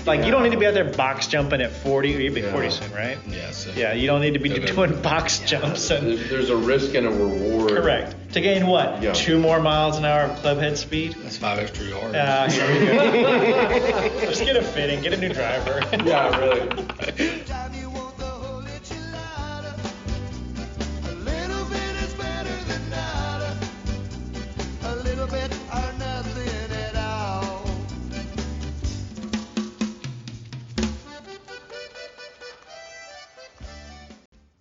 Like, you don't need to be out there box jumping at 40. You'll be 40 soon, right? Yeah. So Yeah, you don't need to be doing box jumps. And There's a risk and a reward. correct. To gain what? Yeah. 2 more miles an hour of clubhead speed? that's 5 extra yards. Here we go. Just get a fitting. Get a new driver. Yeah, really. Time you want the whole enchilada. A little bit is better than nada. A little bit or nothing at all.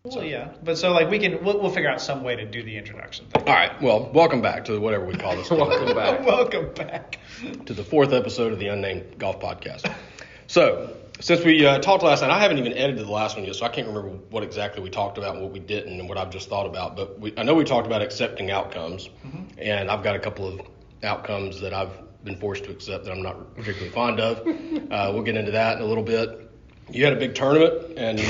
Well, yeah. But so, like, we'll figure out some way to do the introduction thing. All right. Well, welcome back to whatever we call this. Welcome back. Welcome back. To the 4th episode of the Unnamed Golf Podcast. So, since we talked last night, I haven't even edited the last one yet, so I can't remember what exactly we talked about and what we didn't and what I've just thought about. But I know we talked about accepting outcomes, and I've got a couple of outcomes that I've been forced to accept that I'm not particularly fond of. We'll get into that in a little bit. You had a big tournament, and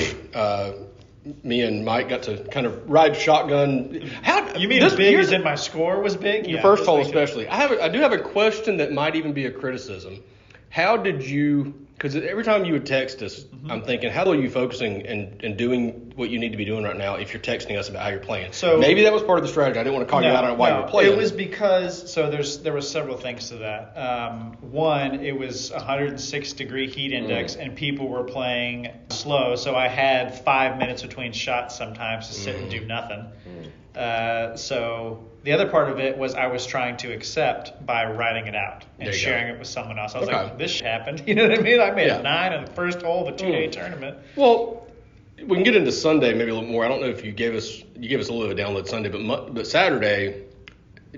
me and Mike got to kind of ride shotgun. You mean as big as in my score was big? The first hole especially. I do have a question that might even be a criticism. How did you, because every time you would text us, I'm thinking, how are you focusing and doing what you need to be doing right now if you're texting us about how you're playing? So maybe that was part of the strategy. I didn't want to call you out on why you were playing. It was because, so there was several things to that. One, it was 106 degree heat index and people were playing slow, so I had 5 minutes between shots sometimes to sit and do nothing. So the other part of it was I was trying to accept by writing it out and sharing it with someone else. I was like, this happened. You know what I mean? I made a 9 on the first hole of a 2-day tournament. Well, we can get into Sunday maybe a little more. I don't know if you gave us a little bit of a download Sunday, but Saturday,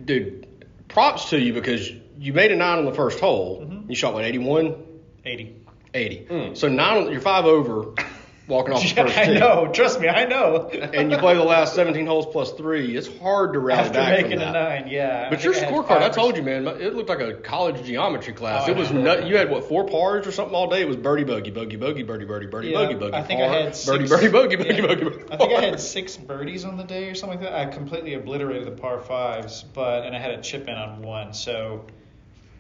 dude, props to you because you made a 9 on the first hole. You shot what, 81? 80. So 9, you're 5 over. Walking off the first tee. I know. Trust me, I know. And you play the last 17 holes plus 3. It's hard to rally back from that. After making a 9, yeah. But your scorecard, I told you, man, it looked like a college geometry class. It was you had, 4 pars or something all day? It was birdie, bogey, bogey, bogey, birdie, birdie, birdie, bogey, bogey, I think par, I had 6, birdie, birdie, bogey, bogey, bogey, bogey. I think I had 6 birdies on the day or something like that. I completely obliterated the par 5s, and I had a chip in on 1, so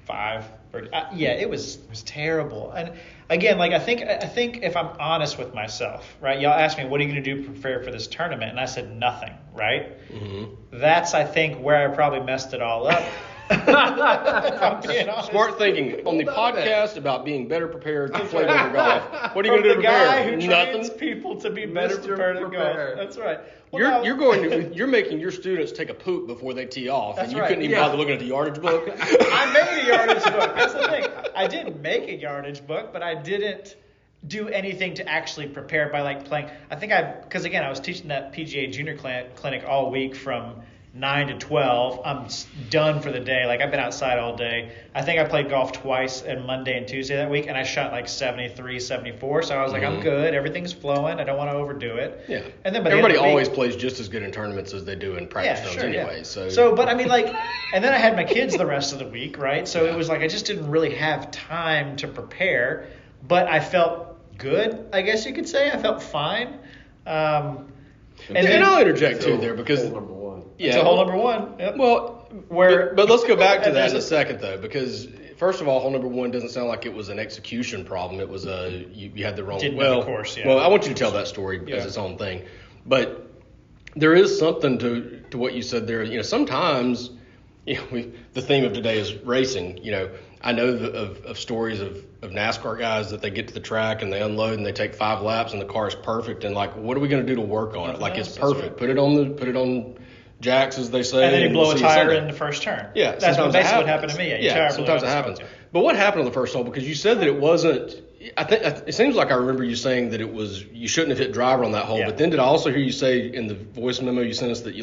5 birdies. It was terrible. And again, like I think if I'm honest with myself, right? Y'all asked me, what are you going to do to prepare for this tournament? And I said nothing, right? That's, I think, where I probably messed it all up. If I'm being honest. Smart thinking. On the podcast about being better prepared to play better golf. What are you going to do to the guy prepare? who trains people to be better prepared to golf. That's right. Well, You're making your students take a poop before they tee off, and you right. couldn't even bother looking at the yardage book. I made a yardage book. That's the thing. I didn't make a yardage book, but I didn't do anything to actually prepare by like playing. Because again, I was teaching that PGA Junior Clinic all week from 9 to 12. I'm done for the day. Like, I've been outside all day. I think I played golf twice on Monday and Tuesday that week, and I shot like 73, 74. So I was like, I'm good. Everything's flowing. I don't want to overdo it. Yeah. And then everybody always plays just as good in tournaments as they do in practice rounds anyway. Yeah. So, but I mean, like, and then I had my kids the rest of the week, right? So it was like I just didn't really have time to prepare, but I felt good, I guess you could say. I felt fine. And I'll interject too there because Hole number 1. Yeah, it's a hole number 1. Yep. Well, but let's go back to that in a second though, because first of all, hole number 1 doesn't sound like it was an execution problem. It was you had the wrong. Didn't know the course, yeah. Well, I want you to tell that story as its own thing, but there is something to what you said there. You know, sometimes, the theme of today is racing. You know, I know of stories of NASCAR guys that they get to the track and they unload and they take 5 laps and the car is perfect and like, what are we going to do to work on it? Like, it's perfect. Right. Put it on jacks, as they say. And then you blow a tire in the first turn. Yeah, that's basically what happened to me. Sometimes it happens. But what happened on the first hole? Because you said that it wasn't. I think it seems like I remember you saying that it was you shouldn't have hit driver on that hole. Yeah. But then did I also hear you say in the voice memo you sent us that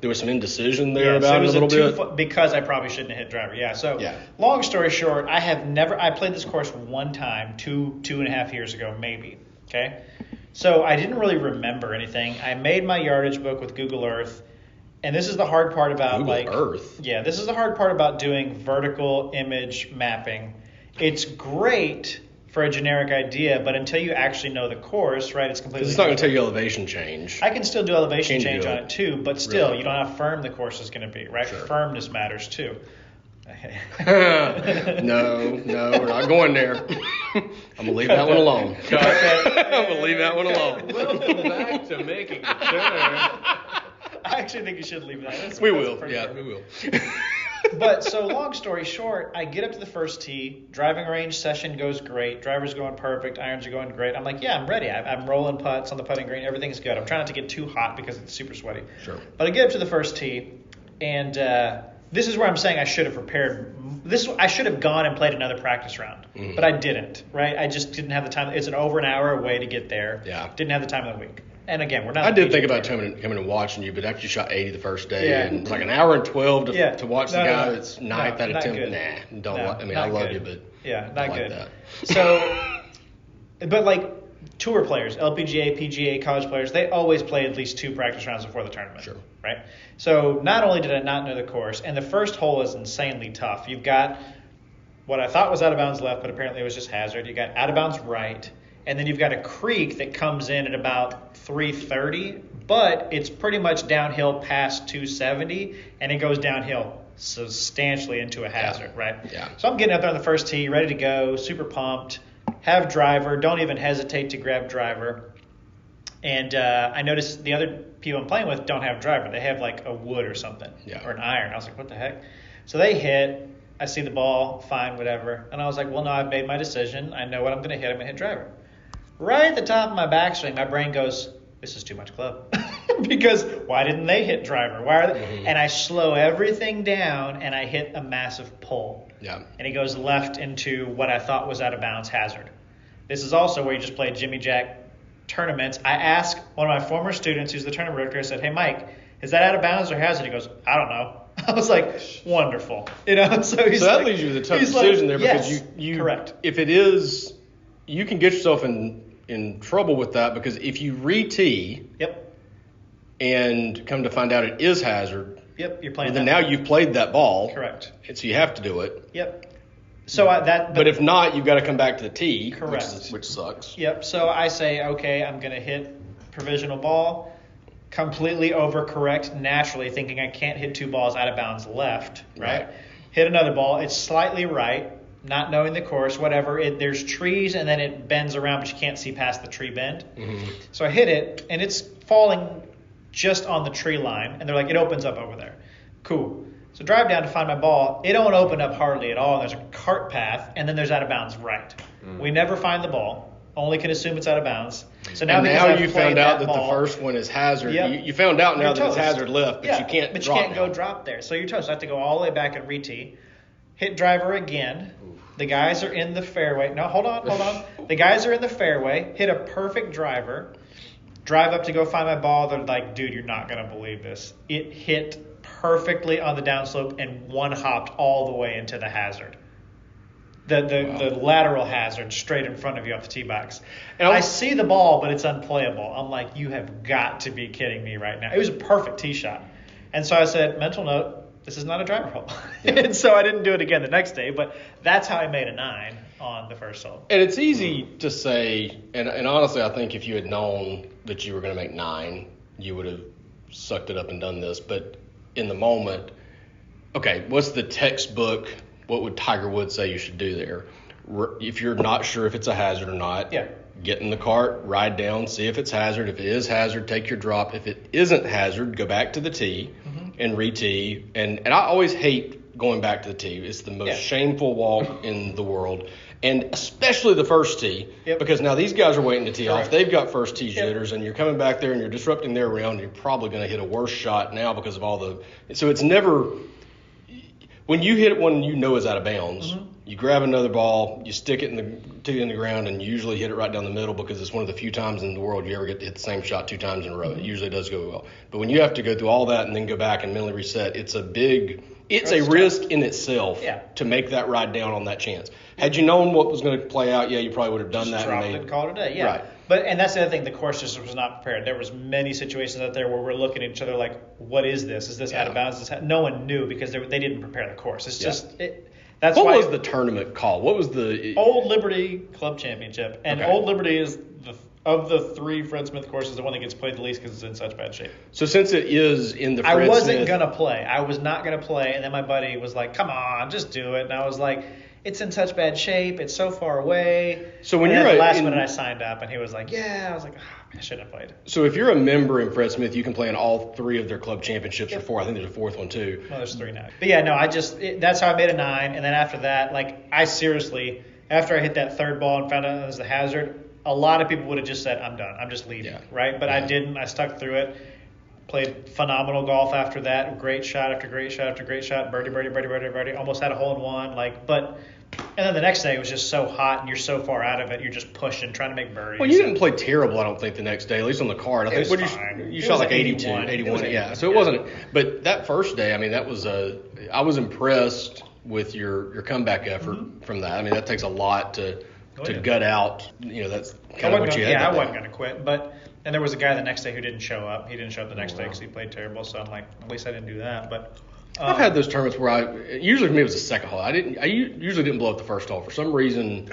there was some indecision there about it a little bit? Because I probably shouldn't have hit driver. Yeah. So long story short, I played this course one time, 2.5 years ago maybe. Okay. So I didn't really remember anything. I made my yardage book with Google Earth. And this is the hard part about Google Earth. Yeah, this is the hard part about doing vertical image mapping. It's great for a generic idea, but until you actually know the course, right, it's completely it's not going to tell you elevation change. I can still do elevation change on it too, but still, really? You don't know how firm the course is going to be, right? Sure. Firmness matters too. No, we're not going there. I'm gonna leave that one alone. I'm gonna leave that one alone. Welcome back to Making a Turn. I actually think you should leave that. We That's will. pretty Yeah, good. we will. But so long story short, I get up to the first tee, driving range session goes great, driver's going perfect, irons are going great. I'm like, yeah, I'm ready. I'm rolling putts on the putting green, everything's good. I'm trying not to get too hot because it's super sweaty. Sure. But I get up to the first tee, and this is where I'm saying I should have prepared. I should have gone and played another practice round, but I didn't. Right? I just didn't have the time. It's an over an hour away to get there. Yeah. Didn't have the time of the week. And again, we're not. I did think PGA about Tour. coming and watching you, but after you shot 80 the first day, Yeah. and it's like an hour and 12 Yeah. to watch the No, guy no. that's ninth No, out of not 10. good. Nah, don't. No, I mean, not I love good. you, but Yeah, don't not like good. that. So, but like tour players, LPGA, PGA, college players, they always play at least 2 practice rounds before the tournament. Sure. Right? So not only did I not know the course, and the first hole is insanely tough. You've got what I thought was out of bounds left, but apparently it was just hazard. You got out of bounds right, and then you've got a creek that comes in at about 330, but it's pretty much downhill past 270, and it goes downhill substantially into a hazard, right? Yeah. So I'm getting up there on the first tee, ready to go, super pumped, have driver, don't even hesitate to grab driver. And I noticed the other people I'm playing with don't have driver. They have like a wood or something, Yeah. or an iron. I was like, what the heck? So they hit. I see the ball, fine, whatever. And I was like, well, no, I've made my decision. I know what I'm going to hit. I'm going to hit driver. Right at the top of my backswing, my brain goes, this is too much club. Because why didn't they hit driver? Why are they? And I slow everything down, and I hit a massive pull. Yeah. And he goes left into what I thought was out of bounds hazard. This is also where you just play Jimmy Jack tournaments. I asked one of my former students who's the tournament director, I said, hey, Mike, is that out of bounds or hazard? He goes, I don't know. I was like, wonderful. So he's that like, leaves you with a tough he's decision like, there because yes, you correct. If it is, you can get yourself in trouble with that because if you re-tee Yep. and come to find out it is hazard, Yep. You're playing then that. now you've played that ball. Correct. And so you have to do it. Yep. So But if not, you've got to come back to the tee, Correct. which sucks. Yep. So I say, okay, I'm going to hit provisional ball, completely overcorrect naturally, thinking I can't hit 2 balls out of bounds left, right? Right. Hit another ball. It's slightly right, not knowing the course, whatever. There's trees, and then it bends around, but you can't see past the tree bend. Mm-hmm. So I hit it, and it's falling just on the tree line, and they're like, it opens up over there. Cool. So drive down to find my ball. It don't open up hardly at all. There's a cart path, and then there's out of bounds right. We never find the ball. Only can assume it's out of bounds. So now, And because now I've you played found out that ball, the first one is hazard. Yep. You found out now you're that it's toast. hazard left, but Yeah, you can't but drop you can't now. go drop there. So you're toast. I have to go all the way back and re-tee. Hit driver again. The guys are in the fairway. No, hold on. The guys are in the fairway. Hit a perfect driver. Drive up to go find my ball. They're like, dude, you're not going to believe this. It hit perfectly on the downslope and one hopped all the way into the hazard. The lateral hazard straight in front of you off the tee box. And I see the ball, but it's unplayable. I'm like, you have got to be kidding me right now. It was a perfect tee shot. And so I said, mental note, this is not a driver hole. And so I didn't do it again the next day, but that's how I made a 9 on the first hole. And it's easy to say, and honestly, I think if you had known that you were going to make 9, you would have sucked it up and done this. But in the moment, okay, what's the textbook? What would Tiger Woods say you should do there? If you're not sure if it's a hazard or not, Yeah. get in the cart, ride down, see if it's hazard. If it is hazard, take your drop. If it isn't hazard, go back to the tee and re-tee. And I always hate going back to the tee. It's the most shameful walk in the world. And especially the first tee, because now these guys are waiting to tee off. They've got first tee jitters, and you're coming back there and you're disrupting their round. You're probably going to hit a worse shot now because of all the. So it's never. When you hit it when you know it's out of bounds, you grab another ball, you stick it in the ground, and you usually hit it right down the middle because it's one of the few times in the world you ever get to hit the same shot 2 times in a row. It usually does go well. But when you have to go through all that and then go back and mentally reset, it's a risk in itself to make that ride down on that chance. Had you known what was going to play out, you probably would have done that. Dropped it and called it a day. Yeah. Right. And that's the other thing. The course just was not prepared. There was many situations out there where we're looking at each other like, "What is this? Is this out of bounds?" No one knew because they didn't prepare the course. It's just that's what why was the tournament called? What was the Old Liberty Club Championship, and Okay. Old Liberty is Of the 3 Fred Smith courses, the one that gets played the least because it's in such bad shape. So since it is in the Fred I wasn't Smith, going to play. I was not going to play. And then my buddy was like, come on, just do it. And I was like, it's in such bad shape. It's so far away. So when and you're then at the last in- minute, I signed up. And he was like, yeah. I was like, I shouldn't have played. So if you're a member in Fred Smith, you can play in all 3 of their club championships or 4. I think there's a 4th one too. Well, there's 3 now. But yeah, no, that's how I made a 9. And then after that, like, I seriously, after I hit that 3rd ball and found out it was the hazard, a lot of people would have just said, I'm done. I'm just leaving, Yeah. right? But Yeah. I didn't. I stuck through it. Played phenomenal golf after that. Great shot after great shot after great shot. Birdie, birdie, birdie, birdie, birdie. Almost had a hole in one. And then the next day it was just so hot and you're so far out of it. You're just pushing, trying to make birdies. Well, you didn't play terrible, I don't think, the next day, at least on the card. I think was what fine. you It shot was like 82, 81. 81. It was Yeah, 81, so it yeah. wasn't. But that first day, I mean, I was impressed with your comeback effort from that. I mean, that takes a lot to yeah. gut out. That's kind of what you had. Yeah, that I day. wasn't going to quit. And there was a guy the next day who didn't show up. He didn't show up the next day because he played terrible. So I'm like, at least I didn't do that. But I've had those tournaments where usually for me it was the second hole. I usually didn't blow up the first hole. For some reason,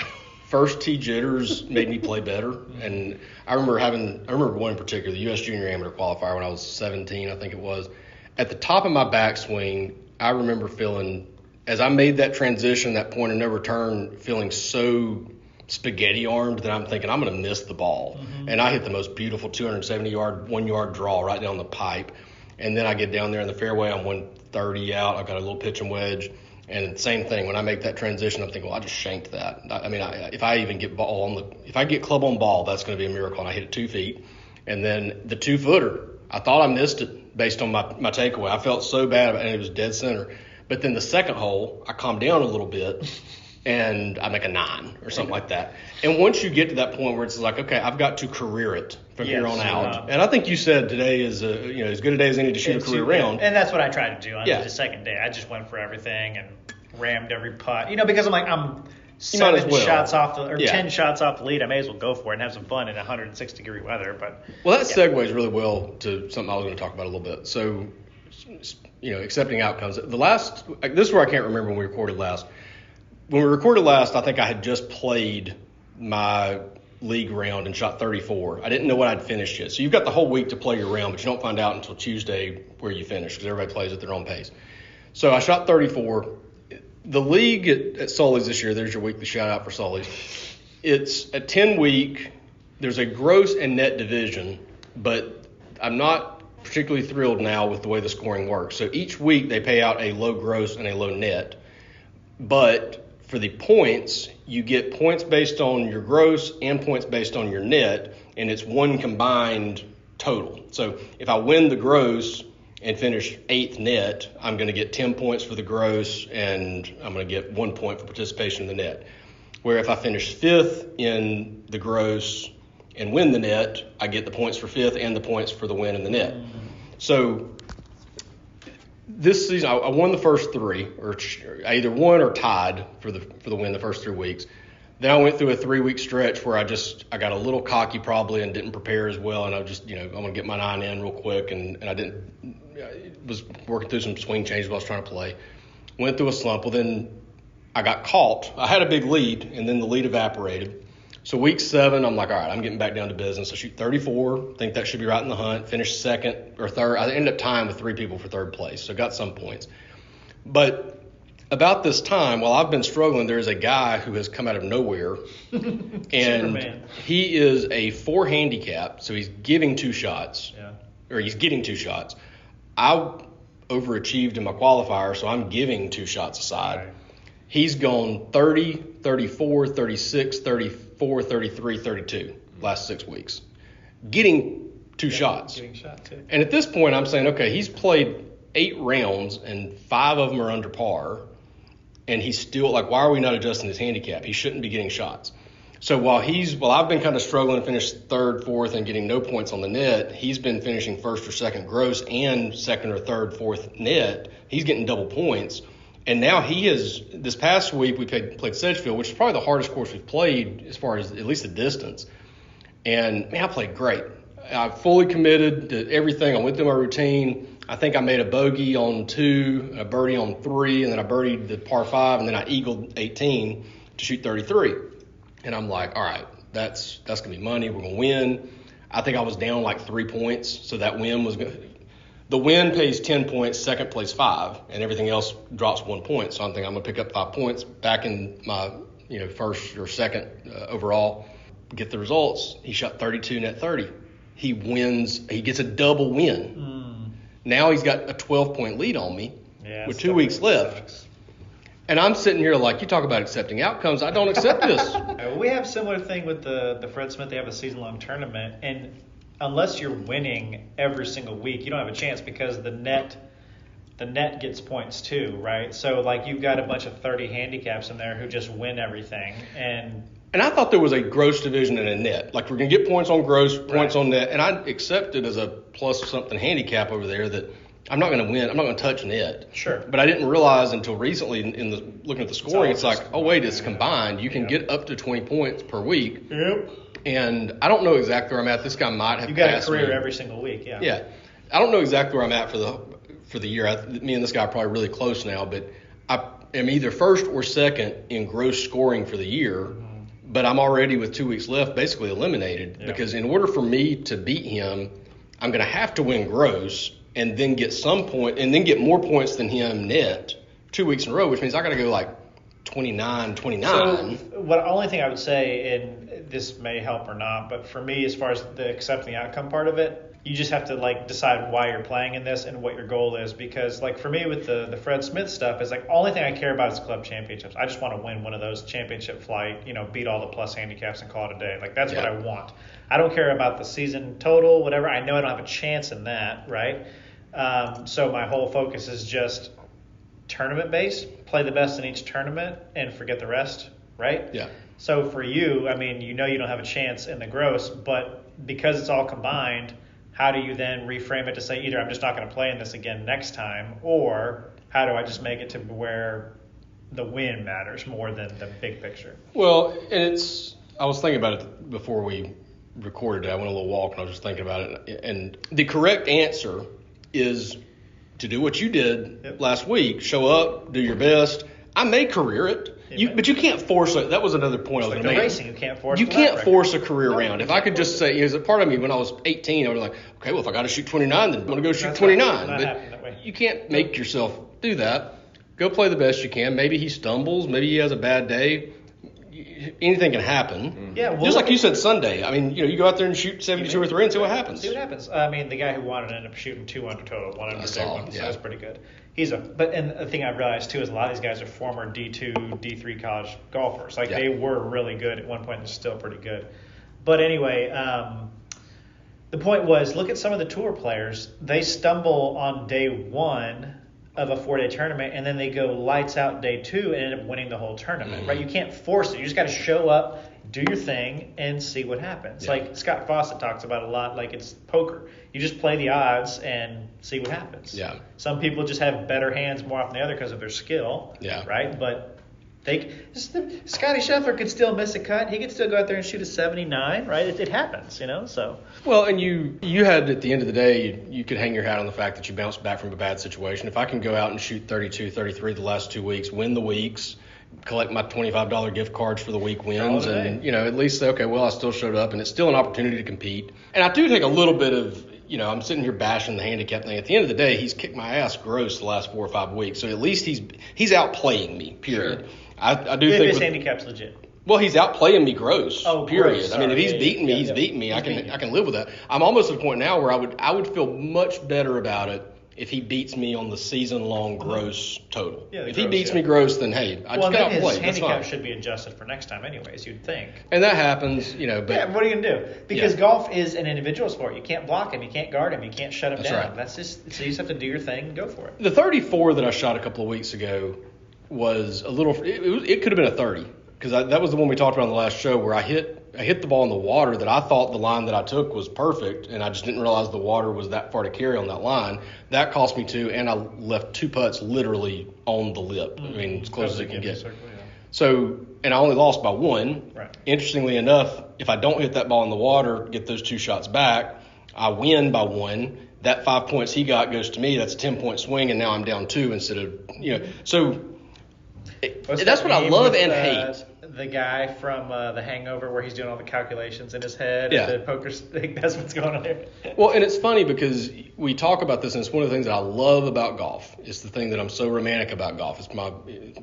first tee jitters made me play better. And I remember one in particular, the U.S. Junior Amateur Qualifier when I was 17, I think it was. At the top of my backswing, I remember feeling, as I made that transition, that point of no return, feeling so spaghetti armed that I'm thinking I'm going to miss the ball. And I hit the most beautiful 270-yard, 1-yard draw right down the pipe. And then I get down there in the fairway, I'm 130 out, I've got a little pitching wedge. And same thing, when I make that transition, I'm thinking, well, I just shanked that. If I even get if I get club on ball, that's going to be a miracle. And I hit it 2 feet. And then the 2-footer, I thought I missed it based on my takeaway. I felt so bad about it, and it was dead center. But then the second hole, I calmed down a little bit, and I make a 9 or something like that. And once you get to that point where it's like, okay, I've got to career it from here on out. And I think you said today is as good a day as any to shoot a career round. And that's what I tried to do on Yeah. the second day. I just went for everything and rammed every putt. Because I'm might as 7 well. shots off Yeah. 10 shots off the lead. I may as well go for it and have some fun in 106-degree weather. But Well, that segues really well to something I was going to talk about a little bit. So, accepting outcomes. This is where I can't remember when we recorded last. When we recorded last, I think I had just played my league round and shot 34. I didn't know what I'd finished yet. So you've got the whole week to play your round, but you don't find out until Tuesday where you finish because everybody plays at their own pace. So I shot 34. The league at Sully's this year, there's your weekly shout out for Sully's. It's a 10-week. There's a gross and net division, but I'm not particularly thrilled now with the way the scoring works. So each week they pay out a low gross and a low net. But for the points, you get points based on your gross and points based on your net, and it's one combined total. So if I win the gross and finish 8th net, I'm going to get 10 points for the gross, and I'm going to get 1 point for participation in the net. Where if I finish 5th in the gross and win the net, I get the points for 5th and the points for the win in the net. So this season, I won the first 3, or I either won or tied for the win the first 3 weeks. Then I went through a 3-week stretch where I got a little cocky probably and didn't prepare as well, and I just I'm gonna get my 9 in real quick, and I was working through some swing changes while I was trying to play. Went through a slump. Well, then I got caught. I had a big lead, and then the lead evaporated. So week 7, I'm like, all right, I'm getting back down to business. I shoot 34, think that should be right in the hunt. Finished 2nd or 3rd. I ended up tying with 3 people for 3rd place, so got some points. But about this time, while I've been struggling, there is a guy who has come out of nowhere, and Superman. he is a 4 handicap, so he's giving 2 shots, or he's getting 2 shots. I overachieved in my qualifier, so I'm giving 2 shots aside. Right. He's gone 30, 34, 36, 34, 33, 32 last 6 weeks, getting 2 shots. Getting shot too. And at this point, I'm saying, okay, he's played 8 rounds and 5 of them are under par, and he's still like, why are we not adjusting his handicap? He shouldn't be getting shots. So while I've been kind of struggling to finish 3rd, 4th, and getting no points on the net, he's been finishing 1st or 2nd gross and 2nd or 3rd, 4th net. He's getting double points. And now this past week we played Sedgefield, which is probably the hardest course we've played as far as at least the distance. And man, I played great. I fully committed to everything. I went through my routine. I think I made a bogey on 2, a birdie on 3, and then I birdied the par 5, and then I eagled 18 to shoot 33. And I'm like, all right, That's going to be money. We're going to win. I think I was down like 3 points, so that win was going. The win pays 10 points, second plays 5, and everything else drops 1 point. So I'm thinking I'm going to pick up 5 points back in my first or second overall. Get the results. He shot 32 net 30. He wins. He gets a double win. Now he's got a 12-point lead on me with 2 weeks left. Sucks. And I'm sitting here like, you talk about accepting outcomes. I don't accept this. We have similar thing with the Fred Smith. They have a season-long tournament, and unless you're winning every single week, you don't have a chance because the net gets points too, right? So like you've got a bunch of 30 handicaps in there who just win everything, and I thought there was a gross division and a net. Like we're going to get points on gross, points on net, and I accepted as a plus something handicap over there that I'm not going to win. I'm not going to touch net. Sure. But I didn't realize until recently in the looking at the scoring, it's like, oh wait, it's combined. You can get up to 20 points per week. Yep. And I don't know exactly where I'm at. This guy might have You got a passed career me. every single week, yeah. Yeah. I don't know exactly where I'm at for the year. Me and this guy are probably really close now, but I am either first or second in gross scoring for the year. But I'm already with 2 weeks left, basically eliminated because in order for me to beat him, I'm going to have to win gross and then get get more points than him net 2 weeks in a row, which means I got to go like 29. So what only thing I would say, and this may help or not, but for me, as far as the accepting the outcome part of it, you just have to like decide why you're playing in this and what your goal is. Because like for me with the Fred Smith stuff, is like only thing I care about is club championships. I just want to win one of those championship flight, beat all the plus handicaps and call it a day. Like that's what I want. I don't care about the season total, whatever. I know I don't have a chance in that, right? So my whole focus is just tournament based, play the best in each tournament and forget the rest, right? Yeah. So for you, I mean, you don't have a chance in the gross, but because it's all combined, how do you then reframe it to say either I'm just not going to play in this again next time, or how do I just make it to where the win matters more than the big picture? Well, and I was thinking about it before we recorded it. I went a little walk and I was just thinking about it. And the correct answer is to do what you did last week. Show up, do your best. I may career it. But you can't force it. That was another point I was going to make. Racing, you can't force. You can't force a career round. If I could just say, as a part of me when I was 18, I was like, okay, well if I got to shoot 29, then I'm going to go shoot 29. But you can't make yourself do that. Go play the best you can. Maybe he stumbles. Maybe he has a bad day. Anything can happen. Yeah, well, just like you said Sunday. I mean, you go out there and shoot 72 or 3 and see what happens. See what happens. I mean, the guy who won it ended up shooting 2 under total, 1 under day one, so that's pretty good. And the thing I've realized too is a lot of these guys are former D2, D3 college golfers. Like they were really good at one point and they're still pretty good. But anyway, the point was, look at some of the tour players. They stumble on day one of a 4-day tournament, and then they go lights out day 2 and end up winning the whole tournament, right? You can't force it. You just got to show up, do your thing, and see what happens. Like Scott Fawcett talks about a lot, like it's poker. You just play the odds and see what happens. Yeah. Some people just have better hands more often than the other because of their skill, right? But Scotty Scheffler could still miss a cut. He could still go out there and shoot a 79, right? It happens, so. Well, and you had, at the end of the day, you could hang your hat on the fact that you bounced back from a bad situation. If I can go out and shoot 32, 33 the last 2 weeks, win the weeks, collect my $25 gift cards for the week wins, and, at least say, okay, well, I still showed up, and it's still an opportunity to compete. And I do take a little bit of, I'm sitting here bashing the handicap thing. At the end of the day, he's kicked my ass gross the last 4 or 5 weeks, so at least he's outplaying me, period. Sure. I do think this handicap's legit. Well, he's outplaying me gross. Oh, period. Gross, I mean, if he's beating me, he's beating me. I can live with that. I'm almost at a point now where I would feel much better about it if he beats me on the season-long gross total. Yeah, if he beats me gross, then hey, I just got to play. His handicap should be adjusted for next time, anyways. You'd think. And that happens, But yeah, what are you gonna do? Because golf is an individual sport. You can't block him. You can't guard him. You can't shut him down. Right. That's just so you just have to do your thing and go for it. The 34 that I shot a couple of weeks ago was a little. It could have been a 30 because that was the one we talked about on the last show where I hit the ball in the water that I thought the line that I took was perfect, and I just didn't realize the water was that far to carry on that line. That cost me 2, and I left 2 putts literally on the lip. I mean, as close as it can get. Circle, So, and I only lost by 1. Right. Interestingly enough, if I don't hit that ball in the water, get those 2 shots back, I win by 1. That 5 points he got goes to me. That's a 10-point swing, and now I'm down 2 instead of, So What's That's that what I meme love with, and hate. The guy from The Hangover where he's doing all the calculations in his head. Yeah. And the poker stick. That's what's going on there. Well, and it's funny because we talk about this, and it's one of the things that I love about golf. It's the thing that I'm so romantic about golf. It's my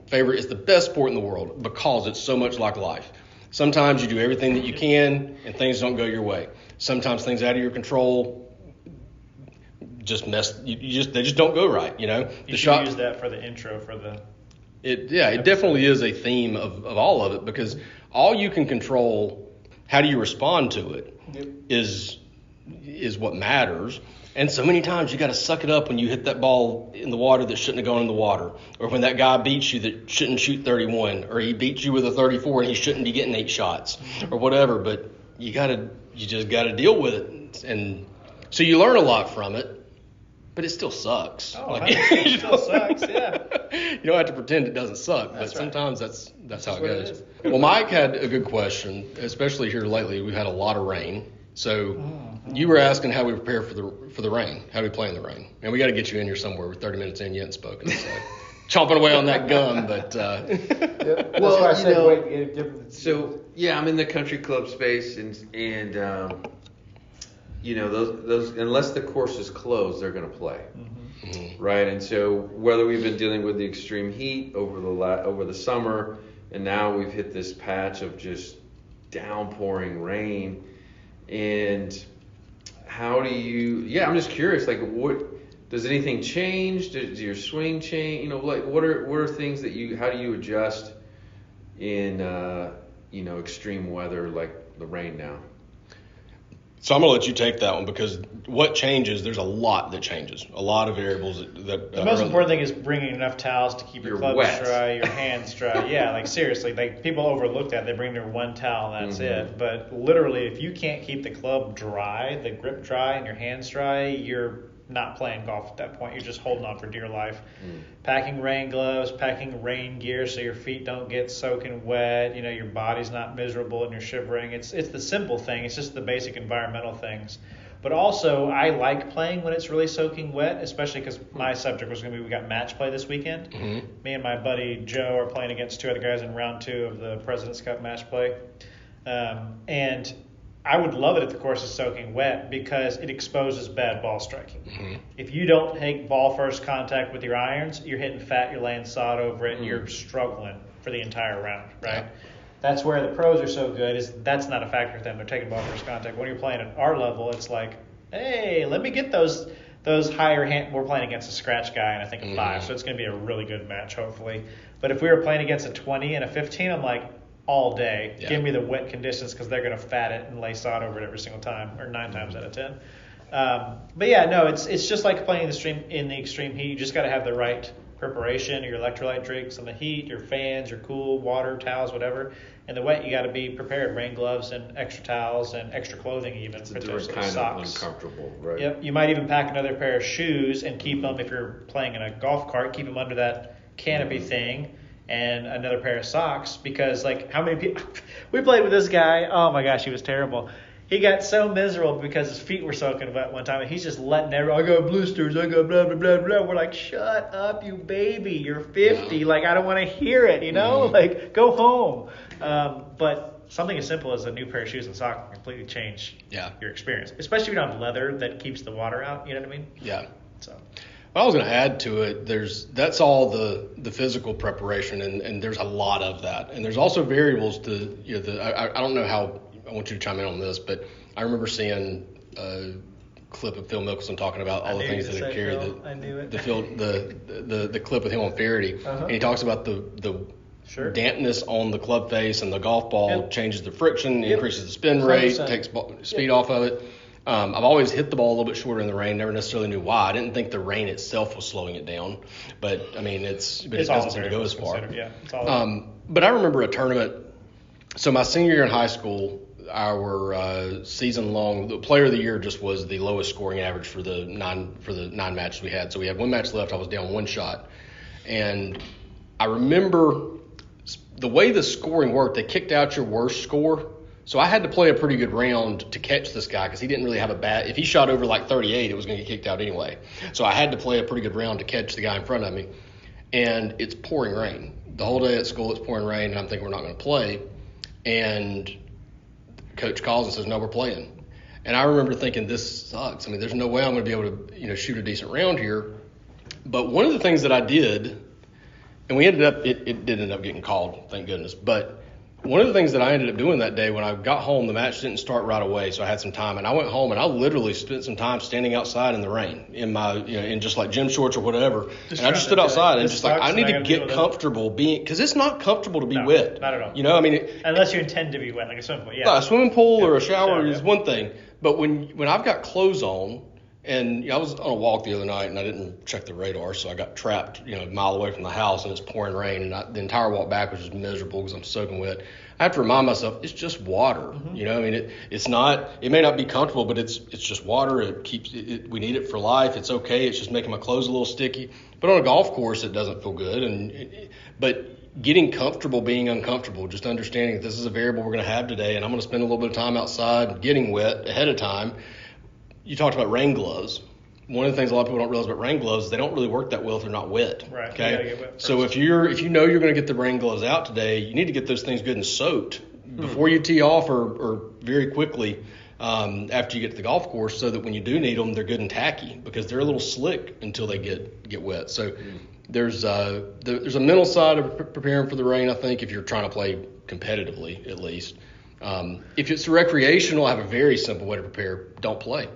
favorite. It's the best sport in the world because it's so much like life. Sometimes you do everything that you can, and things don't go your way. Sometimes things out of your control just they just don't go right. You know, You should use that for the intro for the. It definitely is a theme of all of it, because all you can control, how do you respond to it, is what matters. And so many times you got to suck it up when you hit that ball in the water that shouldn't have gone in the water, or when that guy beats you that shouldn't shoot 31, or he beats you with a 34 and he shouldn't be getting 8 shots, or whatever. But you just got to deal with it, and so you learn a lot from it. But it still sucks. Oh, it still sucks, yeah. You don't have to pretend it doesn't suck, That's but right. sometimes that's how it what it goes. is. Well, Mike had a good question, especially here lately. We've had a lot of rain. So you were asking how we prepare for the rain. How do we play in the rain? And we got to get you in here somewhere. We're 30 minutes in, you hadn't spoken. So chomping away on that gum, but Well, That's why I you said know, wait, give them- So yeah, I'm in the country club space, and you know those unless the course is closed, they're going to play, right? And so whether we've been dealing with the extreme heat over the summer, and now we've hit this patch of just downpouring rain, and how do you? Yeah, I'm just curious. Like, what does anything change? Does your swing change? You know, like what are things that you? How do you adjust in extreme weather like the rain now? so I'm gonna let you take that one, because what changes? There's a lot that changes, a lot of variables that. The most important thing is bringing enough towels to keep your You're clubs wet. dry, your hands dry. Yeah, like seriously, like people overlook that. They bring their one towel and that's it. But literally, if you can't keep the club dry, the grip dry, and your hands dry, you're not playing golf at that point. You're just holding on for dear life. Packing rain gloves, packing rain gear so your feet don't get soaking wet. You know, your body's not miserable and you're shivering. It's the simple thing. It's just the basic environmental things. But also, I like playing when it's really soaking wet, especially because my subject was going to be, we got match play this weekend. Me and my buddy Joe are playing against 2 other guys in round 2 of the President's Cup match play. And I would love it if the course is soaking wet, because it exposes bad ball striking. If you don't take ball first contact with your irons, you're hitting fat, you're laying sod over it, and you're struggling for the entire round, right? That's where the pros are so good, is that's not a factor for them. They're taking ball first contact. When you're playing at our level, it's like, hey, let me get those higher hand. We're playing against a scratch guy and I think a 5, so it's going to be a really good match, hopefully. But if we were playing against a 20 and a 15, I'm like, all day. Yeah. Give me the wet conditions, because they're going to fat it and lay sod over it every single time, or 9 times out of 10. But yeah, no, it's just like playing in the extreme heat. You just got to have the right preparation, your electrolyte drinks and the heat, your fans, your cool water, towels, whatever. And the wet, you got to be prepared. Rain gloves and extra towels and extra clothing, even It's a different potentially kind socks. of uncomfortable, right? Yep. You might even pack another pair of shoes and keep them, if you're playing in a golf cart, keep them under that canopy thing, and another pair of socks, because like how many people we played with this guy, oh my gosh, he was terrible. He got so miserable because his feet were soaking wet one time, and he's just letting everyone, I got blisters, I got blah blah blah blah. We're like, shut up, you baby, you're 50. Like, I don't want to hear it, you know? Like, go home. But something as simple as a new pair of shoes and socks can completely change your experience, especially if you don't have leather that keeps the water out. You know what I mean? Yeah. So. I was going to add to it, that's all the physical preparation, and there's a lot of that. And there's also variables to, I don't know how, I want you to chime in on this, but I remember seeing a clip of Phil Mickelson talking about all the things that have carried the clip with him on Faraday. And he talks about the dampness on the club face, and the golf ball changes the friction, increases the spin rate, 100%. takes speed off of it. I've always hit the ball a little bit shorter in the rain. Never necessarily knew why. I didn't think the rain itself was slowing it down, but I mean, it doesn't seem to go as far. It's all But I remember a tournament. So my senior year in high school, our season long, the player of the year just was the lowest scoring average for the 9 matches we had. So we had 1 match left. I was down 1 shot, and I remember the way the scoring worked. They kicked out your worst score. So I had to play a pretty good round to catch this guy, because he didn't really have a bad. If he shot over like 38, it was going to get kicked out anyway. So I had to play a pretty good round to catch the guy in front of me. and it's pouring rain. The whole day at school, it's pouring rain, and I'm thinking we're not going to play. And coach calls and says, no, we're playing. And I remember thinking, this sucks. I mean, there's no way I'm going to be able to, shoot a decent round here. But one of the things that I did, and we ended up, it did end up getting called, thank goodness. But one of the things that I ended up doing that day, when I got home, the match didn't start right away, so I had some time. And I went home and I literally spent some time standing outside in the rain in my, in just like gym shorts or whatever. And I just stood outside and just like, I need to get comfortable being, because it's not comfortable to be wet. Not at all. I mean, unless you intend to be wet, like a swimming pool. Yeah. A swimming pool or a shower is one thing. But when I've got clothes on, and I was on a walk the other night and I didn't check the radar, so I got trapped, a mile away from the house, and it's pouring rain, and the entire walk back was just miserable because I'm soaking wet. I have to remind myself it's just water. Mm-hmm. I mean, it's not. It may not be comfortable, but it's just water. It keeps. We need it for life. It's okay. It's just making my clothes a little sticky. But on a golf course, it doesn't feel good. But getting comfortable being uncomfortable, just understanding that this is a variable we're going to have today, and I'm going to spend a little bit of time outside getting wet ahead of time. You talked about rain gloves. One of the things a lot of people don't realize about rain gloves is they don't really work that well if they're not wet. Right. Okay. You gotta get wet first. So if you know you're going to get the rain gloves out today, you need to get those things good and soaked before you tee off or very quickly after you get to the golf course, so that when you do need them, they're good and tacky, because they're a little slick until they get wet. So there's a mental side of preparing for the rain, I think, if you're trying to play competitively at least. If it's recreational, I have a very simple way to prepare. Don't play.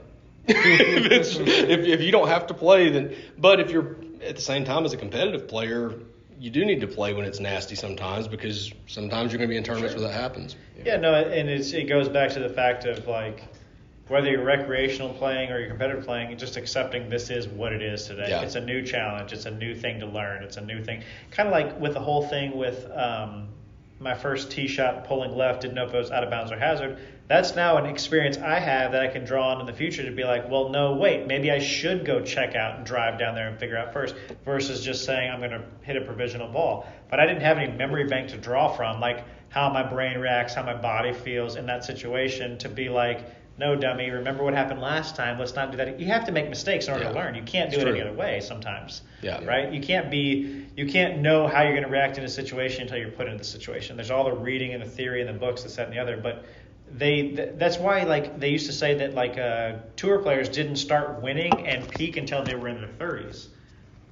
if you don't have to play, then. But if you're at the same time as a competitive player, you do need to play when it's nasty sometimes, because sometimes you're going to be in tournaments where that happens. Yeah, no, and it goes back to the fact of like, whether you're recreational playing or you're competitive playing, just accepting this is what it is today. Yeah. It's a new challenge. It's a new thing to learn. It's a new thing. Kind of like with the whole thing with my first tee shot pulling left, didn't know if it was out of bounds or hazard. That's now an experience I have that I can draw on in the future to be like, well, no, wait, maybe I should go check out and drive down there and figure out first, versus just saying I'm going to hit a provisional ball. But I didn't have any memory bank to draw from, like how my brain reacts, how my body feels in that situation, to be like, no, dummy, remember what happened last time. Let's not do that. You have to make mistakes in order to learn. You can't do it any other way sometimes. Yeah. Right? You can't know how you're going to react in a situation until you're put into the situation. There's all the reading and the theory and the books, this, that, and the other. But that's why, like, they used to say that, like, tour players didn't start winning and peak until they were in their 30s,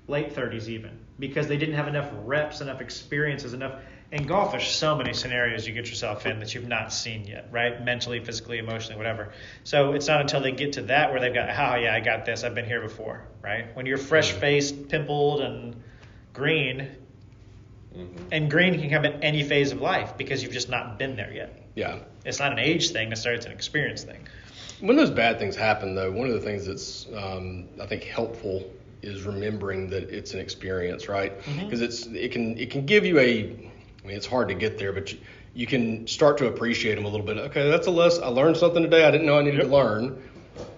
late 30s even, because they didn't have enough reps, enough experiences, enough. In golf, there's so many scenarios you get yourself in that you've not seen yet, right? Mentally, physically, emotionally, whatever. So it's not until they get to that where they've got, oh, yeah, I got this. I've been here before, right? When you're fresh-faced, pimpled, and green, and green can come at any phase of life because you've just not been there yet. Yeah. It's not an age thing necessarily, it's an experience thing. When those bad things happen, though, one of the things that's, I think, helpful is remembering that it's an experience, right? Because it can give you it's hard to get there, but you can start to appreciate them a little bit. Okay, that's a lesson. I learned something today I didn't know I needed to learn,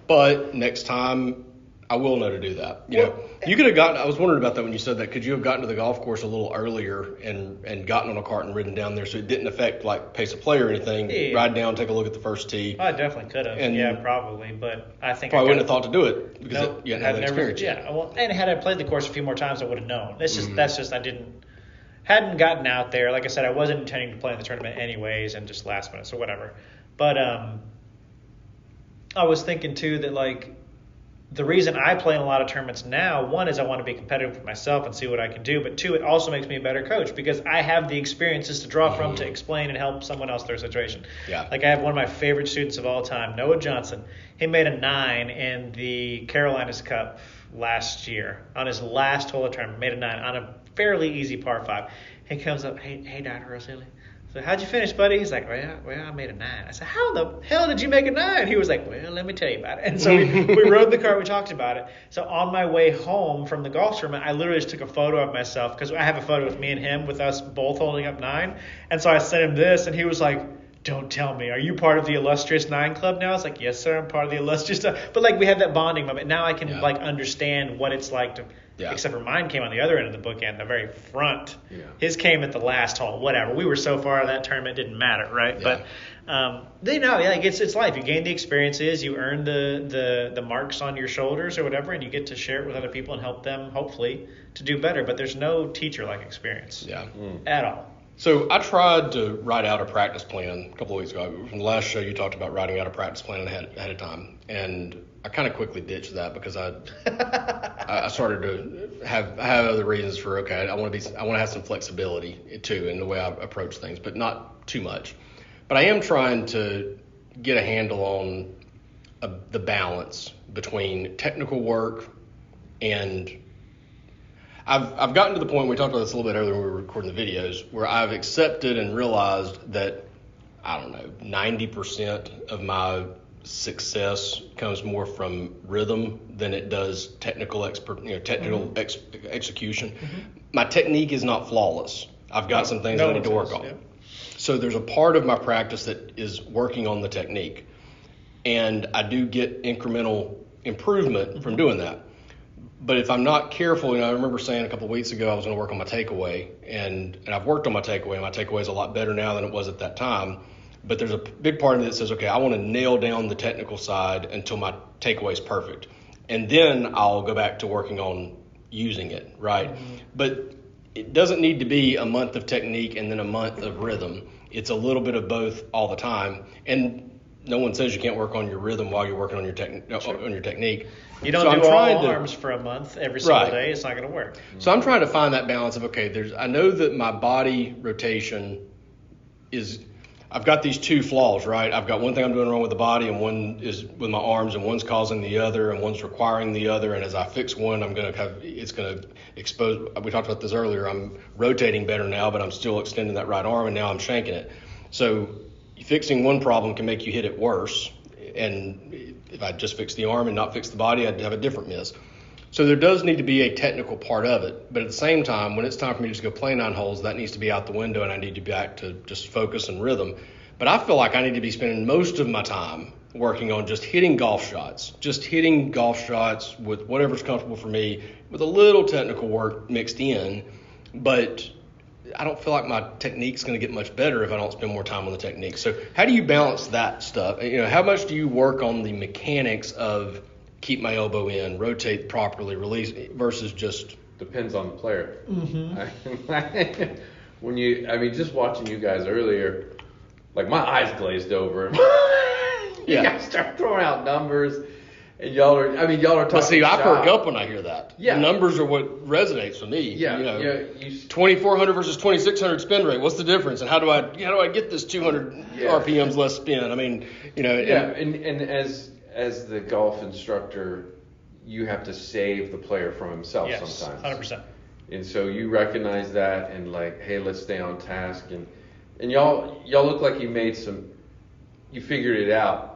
but next time I will know to do that. You could have gotten. I was wondering about that when you said that. Could you have gotten to the golf course a little earlier and gotten on a cart and ridden down there, so it didn't affect like pace of play or anything? Yeah. Ride down, take a look at the first tee. I definitely could have. And Yeah, probably. But I think Probably I wouldn't have thought to do it because you hadn't had that experience yet. Yeah, well, and had I played the course a few more times, I would have known. That's just I hadn't gotten out there. Like I said, I wasn't intending to play in the tournament anyways, and just last minute, so whatever. But I was thinking too that, like, the reason I play in a lot of tournaments now, one is I want to be competitive with myself and see what I can do, but two, it also makes me a better coach because I have the experiences to draw from to explain and help someone else their situation. Yeah. Like, I have one of my favorite students of all time, Noah Johnson. He made a 9 in the Carolinas Cup last year on his last hole of tournament. Made a 9 on a fairly easy par 5. He comes up, hey, Dr. Rosilli. So how'd you finish, buddy? He's like, well, I made a 9. I said, how the hell did you make a 9? He was like, well, let me tell you about it. And so we rode the car. We talked about it. So on my way home from the golf tournament, I literally just took a photo of myself because I have a photo with me and him with us both holding up 9. And so I sent him this, and he was like, don't tell me. Are you part of the Illustrious 9 Club now? I was like, yes, sir, I'm part of the Illustrious 9. But, like, we had that bonding moment. Now I can, like, understand what it's like to Yeah. Except for mine came on the other end of the bookend, the very front. Yeah. His came at the last hole, whatever. We were so far in that tournament, it didn't matter, right? Yeah. But they know, yeah, it's life. You gain the experiences, you earn the marks on your shoulders or whatever, and you get to share it with other people and help them, hopefully, to do better. But there's no teacher-like experience Yeah. at all. So I tried to write out a practice plan a couple of weeks ago. From the last show, you talked about writing out a practice plan ahead of time, and I kind of quickly ditched that because I started to have other reasons for I want to have some flexibility too in the way I approach things, but not too much. But I am trying to get a handle on the balance between technical work and I've gotten to the point, we talked about this a little bit earlier when we were recording the videos, where I've accepted and realized that, 90% of my success comes more from rhythm than it does technical execution. Mm-hmm. My technique is not flawless. I've got some things I need to work on. Yeah. So there's a part of my practice that is working on the technique. And I do get incremental improvement from doing that. But if I'm not careful, I remember saying a couple of weeks ago I was going to work on my takeaway, and I've worked on my takeaway, and my takeaway is a lot better now than it was at that time. But there's a big part of me that says, okay, I want to nail down the technical side until my takeaway is perfect. And then I'll go back to working on using it, right? Mm-hmm. But it doesn't need to be a month of technique and then a month of rhythm. It's a little bit of both all the time. And no one says you can't work on your rhythm while you're working on your technique. You don't do all arms for a month every single day. It's not going to work. So I'm trying to find that balance of, okay, I know that my body rotation is, I've got these two flaws, right? I've got one thing I'm doing wrong with the body, and one is with my arms, and one's causing the other, and one's requiring the other. And as I fix one, it's going to expose. We talked about this earlier. I'm rotating better now, but I'm still extending that right arm, and now I'm shanking it. So fixing one problem can make you hit it worse. And if I just fix the arm and not fix the body, I'd have a different miss. So there does need to be a technical part of it. But at the same time, when it's time for me to just go play 9 holes, that needs to be out the window, and I need to be back to just focus and rhythm. But I feel like I need to be spending most of my time working on just hitting golf shots with whatever's comfortable for me, with a little technical work mixed in. But I don't feel like my technique's going to get much better if I don't spend more time on the technique. So how do you balance that stuff? How much do you work on the mechanics of keep my elbow in, rotate properly, release, versus just... Depends on the player. Mm-hmm. Just watching you guys earlier, like my eyes glazed over. You guys start throwing out numbers. And y'all are talking. But see, I perk up when I hear that. Yeah. The numbers are what resonates with me. Yeah. 2,400 versus 2,600 spin rate. What's the difference? And how do I get this 200 RPMs less spin? And as the golf instructor, you have to save the player from himself sometimes. 100%. And so you recognize that and like, hey, let's stay on task. And y'all look like you figured it out.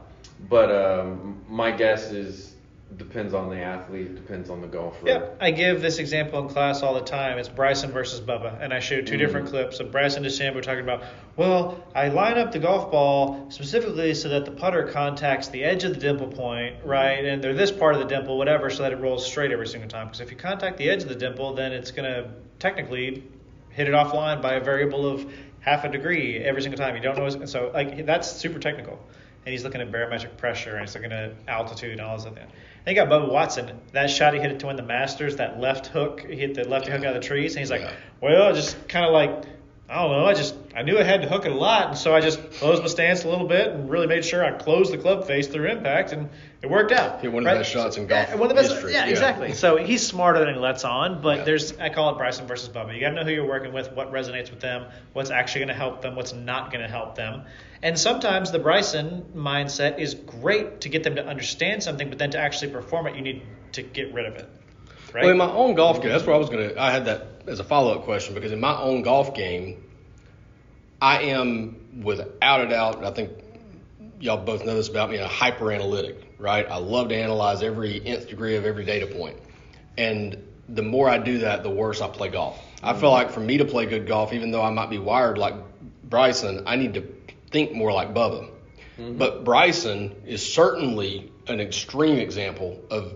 But my guess is depends on the athlete, depends on the golfer. Yeah, I give this example in class all the time. It's Bryson versus Bubba, and I showed 2 different clips of Bryson DeChambeau talking about, well, I line up the golf ball specifically so that the putter contacts the edge of the dimple point, right, and they're this part of the dimple, whatever, so that it rolls straight every single time. Because if you contact the edge of the dimple, then it's going to technically hit it offline by a variable of half a degree every single time. You don't know, so that's super technical. And he's looking at barometric pressure, and he's looking at altitude and all this other. And you got Bubba Watson. That shot he hit it to win the Masters, that left hook, he hit the left hook out of the trees. And he's like, well, just kind of like, I don't know, I knew I had to hook it a lot, and so I just closed my stance a little bit and really made sure I closed the club face through impact, and it worked out. Hit one of the best shots in golf history. Yeah, exactly. So he's smarter than he lets on, but I call it Bryson versus Bubba. You got to know who you're working with, what resonates with them, what's actually going to help them, what's not going to help them. And sometimes the Bryson mindset is great to get them to understand something, but then to actually perform it, you need to get rid of it. Right? Well, in my own golf game, that's where I had that as a follow-up question, because in my own golf game, I am, without a doubt, and I think y'all both know this about me, a hyper-analytic, right? I love to analyze every nth degree of every data point. And the more I do that, the worse I play golf. I feel like for me to play good golf, even though I might be wired like Bryson, I need to think more like Bubba. Mm-hmm. But Bryson is certainly an extreme example of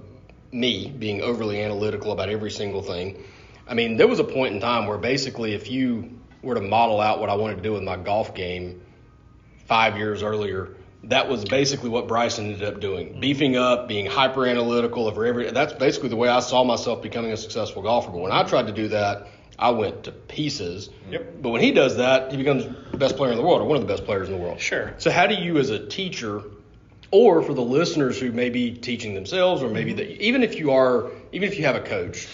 me being overly analytical about every single thing. I mean, there was a point in time where basically if you were to model out what I wanted to do with my golf game 5 years earlier, that was basically what Bryson ended up doing. Beefing up, being hyper analytical of every. That's basically the way I saw myself becoming a successful golfer. But when I tried to do that, I went to pieces. Yep. But when he does that, he becomes the best player in the world, or one of the best players in the world. Sure. So how do you, as a teacher, or for the listeners who may be teaching themselves, or maybe even if you have a coach,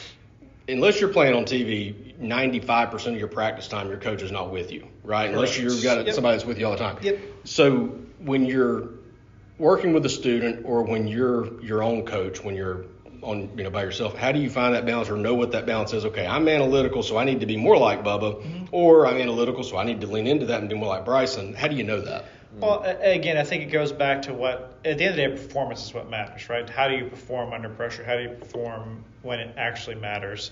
unless you're playing on TV, 95% of your practice time, your coach is not with you, right? Unless you've got somebody that's with you all the time. Yep. So when you're working with a student, or when you're your own coach, when you're on, by yourself, how do you find that balance or know what that balance is? Okay, I'm analytical, so I need to be more like Bubba, or I'm analytical, so I need to lean into that and be more like Bryson. How do you know that? Well, again, I think it goes back to what, at the end of the day, performance is what matters, right? How do you perform under pressure? How do you perform when it actually matters?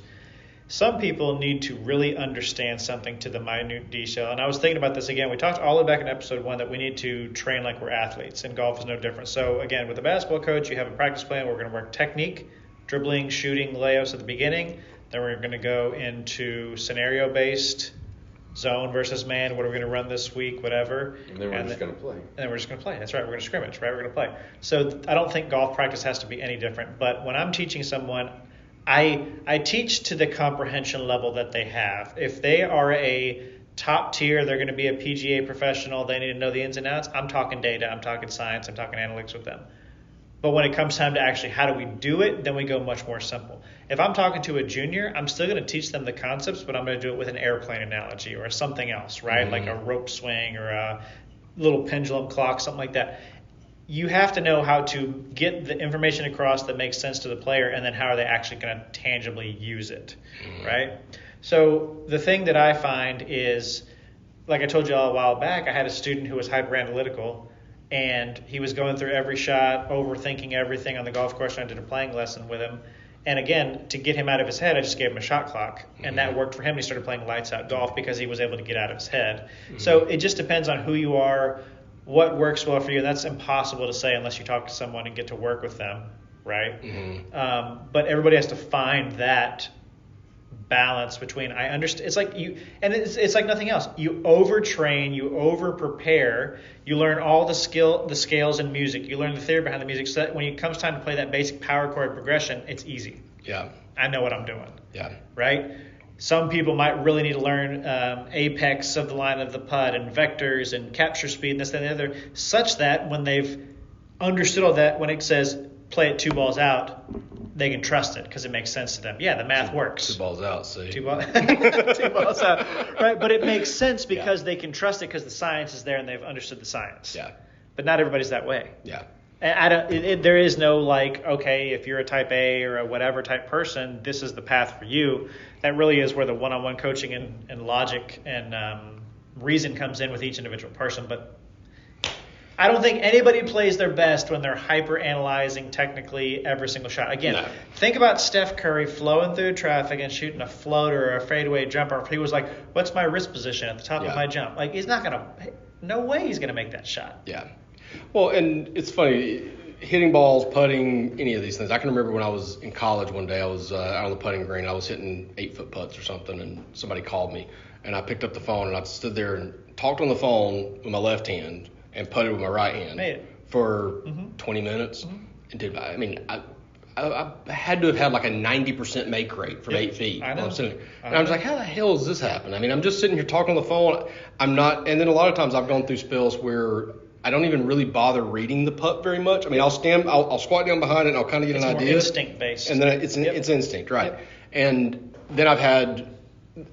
Some people need to really understand something to the minute detail. And I was thinking about this again. We talked all the way back in episode 1 that we need to train like we're athletes, and golf is no different. So again, with a basketball coach, you have a practice plan where we're going to work technique, dribbling, shooting, layups at the beginning. Then we're going to go into scenario-based, zone versus man. What are we going to run this week? Whatever. And then we're just going to play. And then we're just going to play. That's right. We're going to scrimmage, right? We're going to play. So I don't think golf practice has to be any different. But when I'm teaching someone, I teach to the comprehension level that they have. If they are a top tier, they're going to be a PGA professional, they need to know the ins and outs. I'm talking data, I'm talking science, I'm talking analytics with them. But when it comes time to actually how do we do it, then we go much more simple. If I'm talking to a junior, I'm still going to teach them the concepts, but I'm going to do it with an airplane analogy or something else, right? Like a rope swing or a little pendulum clock, something like that. You have to know how to get the information across that makes sense to the player, and then how are they actually going to tangibly use it, right? So the thing that I find is, like I told you all a while back, I had a student who was hyper analytical, and he was going through every shot, overthinking everything on the golf course. And I did a playing lesson with him. And again, to get him out of his head, I just gave him a shot clock. And that worked for him. He started playing lights out golf because he was able to get out of his head. So it just depends on who you are, what works well for you. That's impossible to say unless you talk to someone and get to work with them, right? But everybody has to find that balance between, I understand, it's like you, and it's like nothing else. You overtrain, you over prepare, you learn all the scales in music, you learn the theory behind the music, so that when it comes time to play that basic power chord progression, it's easy. Yeah. I know what I'm doing. Yeah. Right? Some people might really need to learn apex of the line of the putt and vectors and capture speed and this, that, and the other, such that when they've understood all that, when it says play it 2 balls out, they can trust it because it makes sense to them. Yeah, the math works. 2 balls out, see? 2 balls out. Right, but it makes sense because they can trust it because the science is there and they've understood the science. Yeah. But not everybody's that way. Yeah. And there is no like, okay, if you're a type A or a whatever type person, this is the path for you. That really is where the one-on-one coaching and logic and reason comes in with each individual person. But I don't think anybody plays their best when they're hyper-analyzing technically every single shot. Again, Think about Steph Curry flowing through traffic and shooting a floater or a fadeaway jumper. If he was like, what's my wrist position at the top of my jump? Like, he's not going to – no way he's going to make that shot. Yeah. Well, and it's funny, hitting balls, putting, any of these things. I can remember when I was in college one day, I was out on the putting green. I was hitting 8-foot putts or something, and somebody called me. And I picked up the phone, and I stood there and talked on the phone with my left hand and putted with my right hand for 20 minutes. And dude, I mean, I had to have had like a 90% make rate from 8 feet. I know. I'm sitting, and I was like, how the hell does this happen? I mean, I'm just sitting here talking on the phone. I'm not, and then a lot of times I've gone through spells where I don't even really bother reading the putt very much. I mean, I'll squat down behind it and I'll kind of get an idea. It's instinct based. And then it's instinct, right? And then I've had,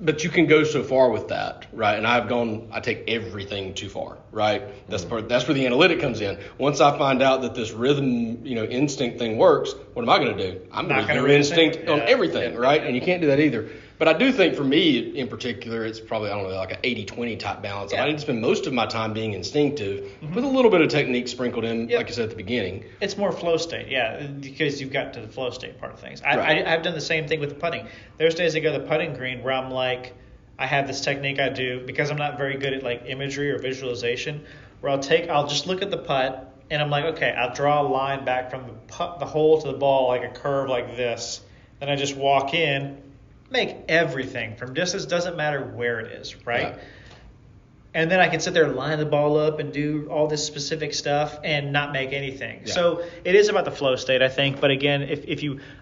but you can go so far with that, right? And I take everything too far, right? That's where the analytic comes in. Once I find out that this rhythm, instinct thing works, what am I going to do? I'm going to use instinct on everything, right? And you can't do that either. But I do think for me in particular, it's probably, like an 80-20 type balance. I need to spend most of my time being instinctive with a little bit of technique sprinkled in, like I said at the beginning. It's more flow state, because you've got to the flow state part of things. I've done the same thing with the putting. There's days I go to the putting green where I'm like, I have this technique I do because I'm not very good at like imagery or visualization, where I'll just look at the putt and I'm like, okay, I'll draw a line back from the hole to the ball, like a curve like this. Then I just walk in, make everything from distance, doesn't matter where it is, right? Yeah. And then I can sit there and line the ball up and do all this specific stuff and not make anything. Yeah. So it is about the flow state, I think. But again,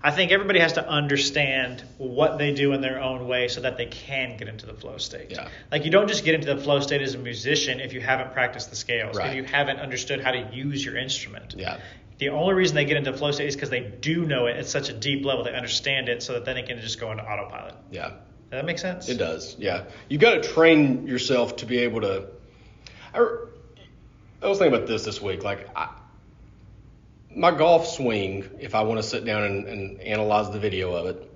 I think everybody has to understand what they do in their own way so that they can get into the flow state. Yeah. Like you don't just get into the flow state as a musician if you haven't practiced the scales, Right. if you haven't understood how to use your instrument. Yeah. The only reason they get into flow state is because they do know it at such a deep level, they understand it, so that then they can just go into autopilot. Yeah. Does that make sense? It does, yeah. You got to train yourself to be able to. I was thinking about this week. Like, my golf swing, if I want to sit down and analyze the video of it,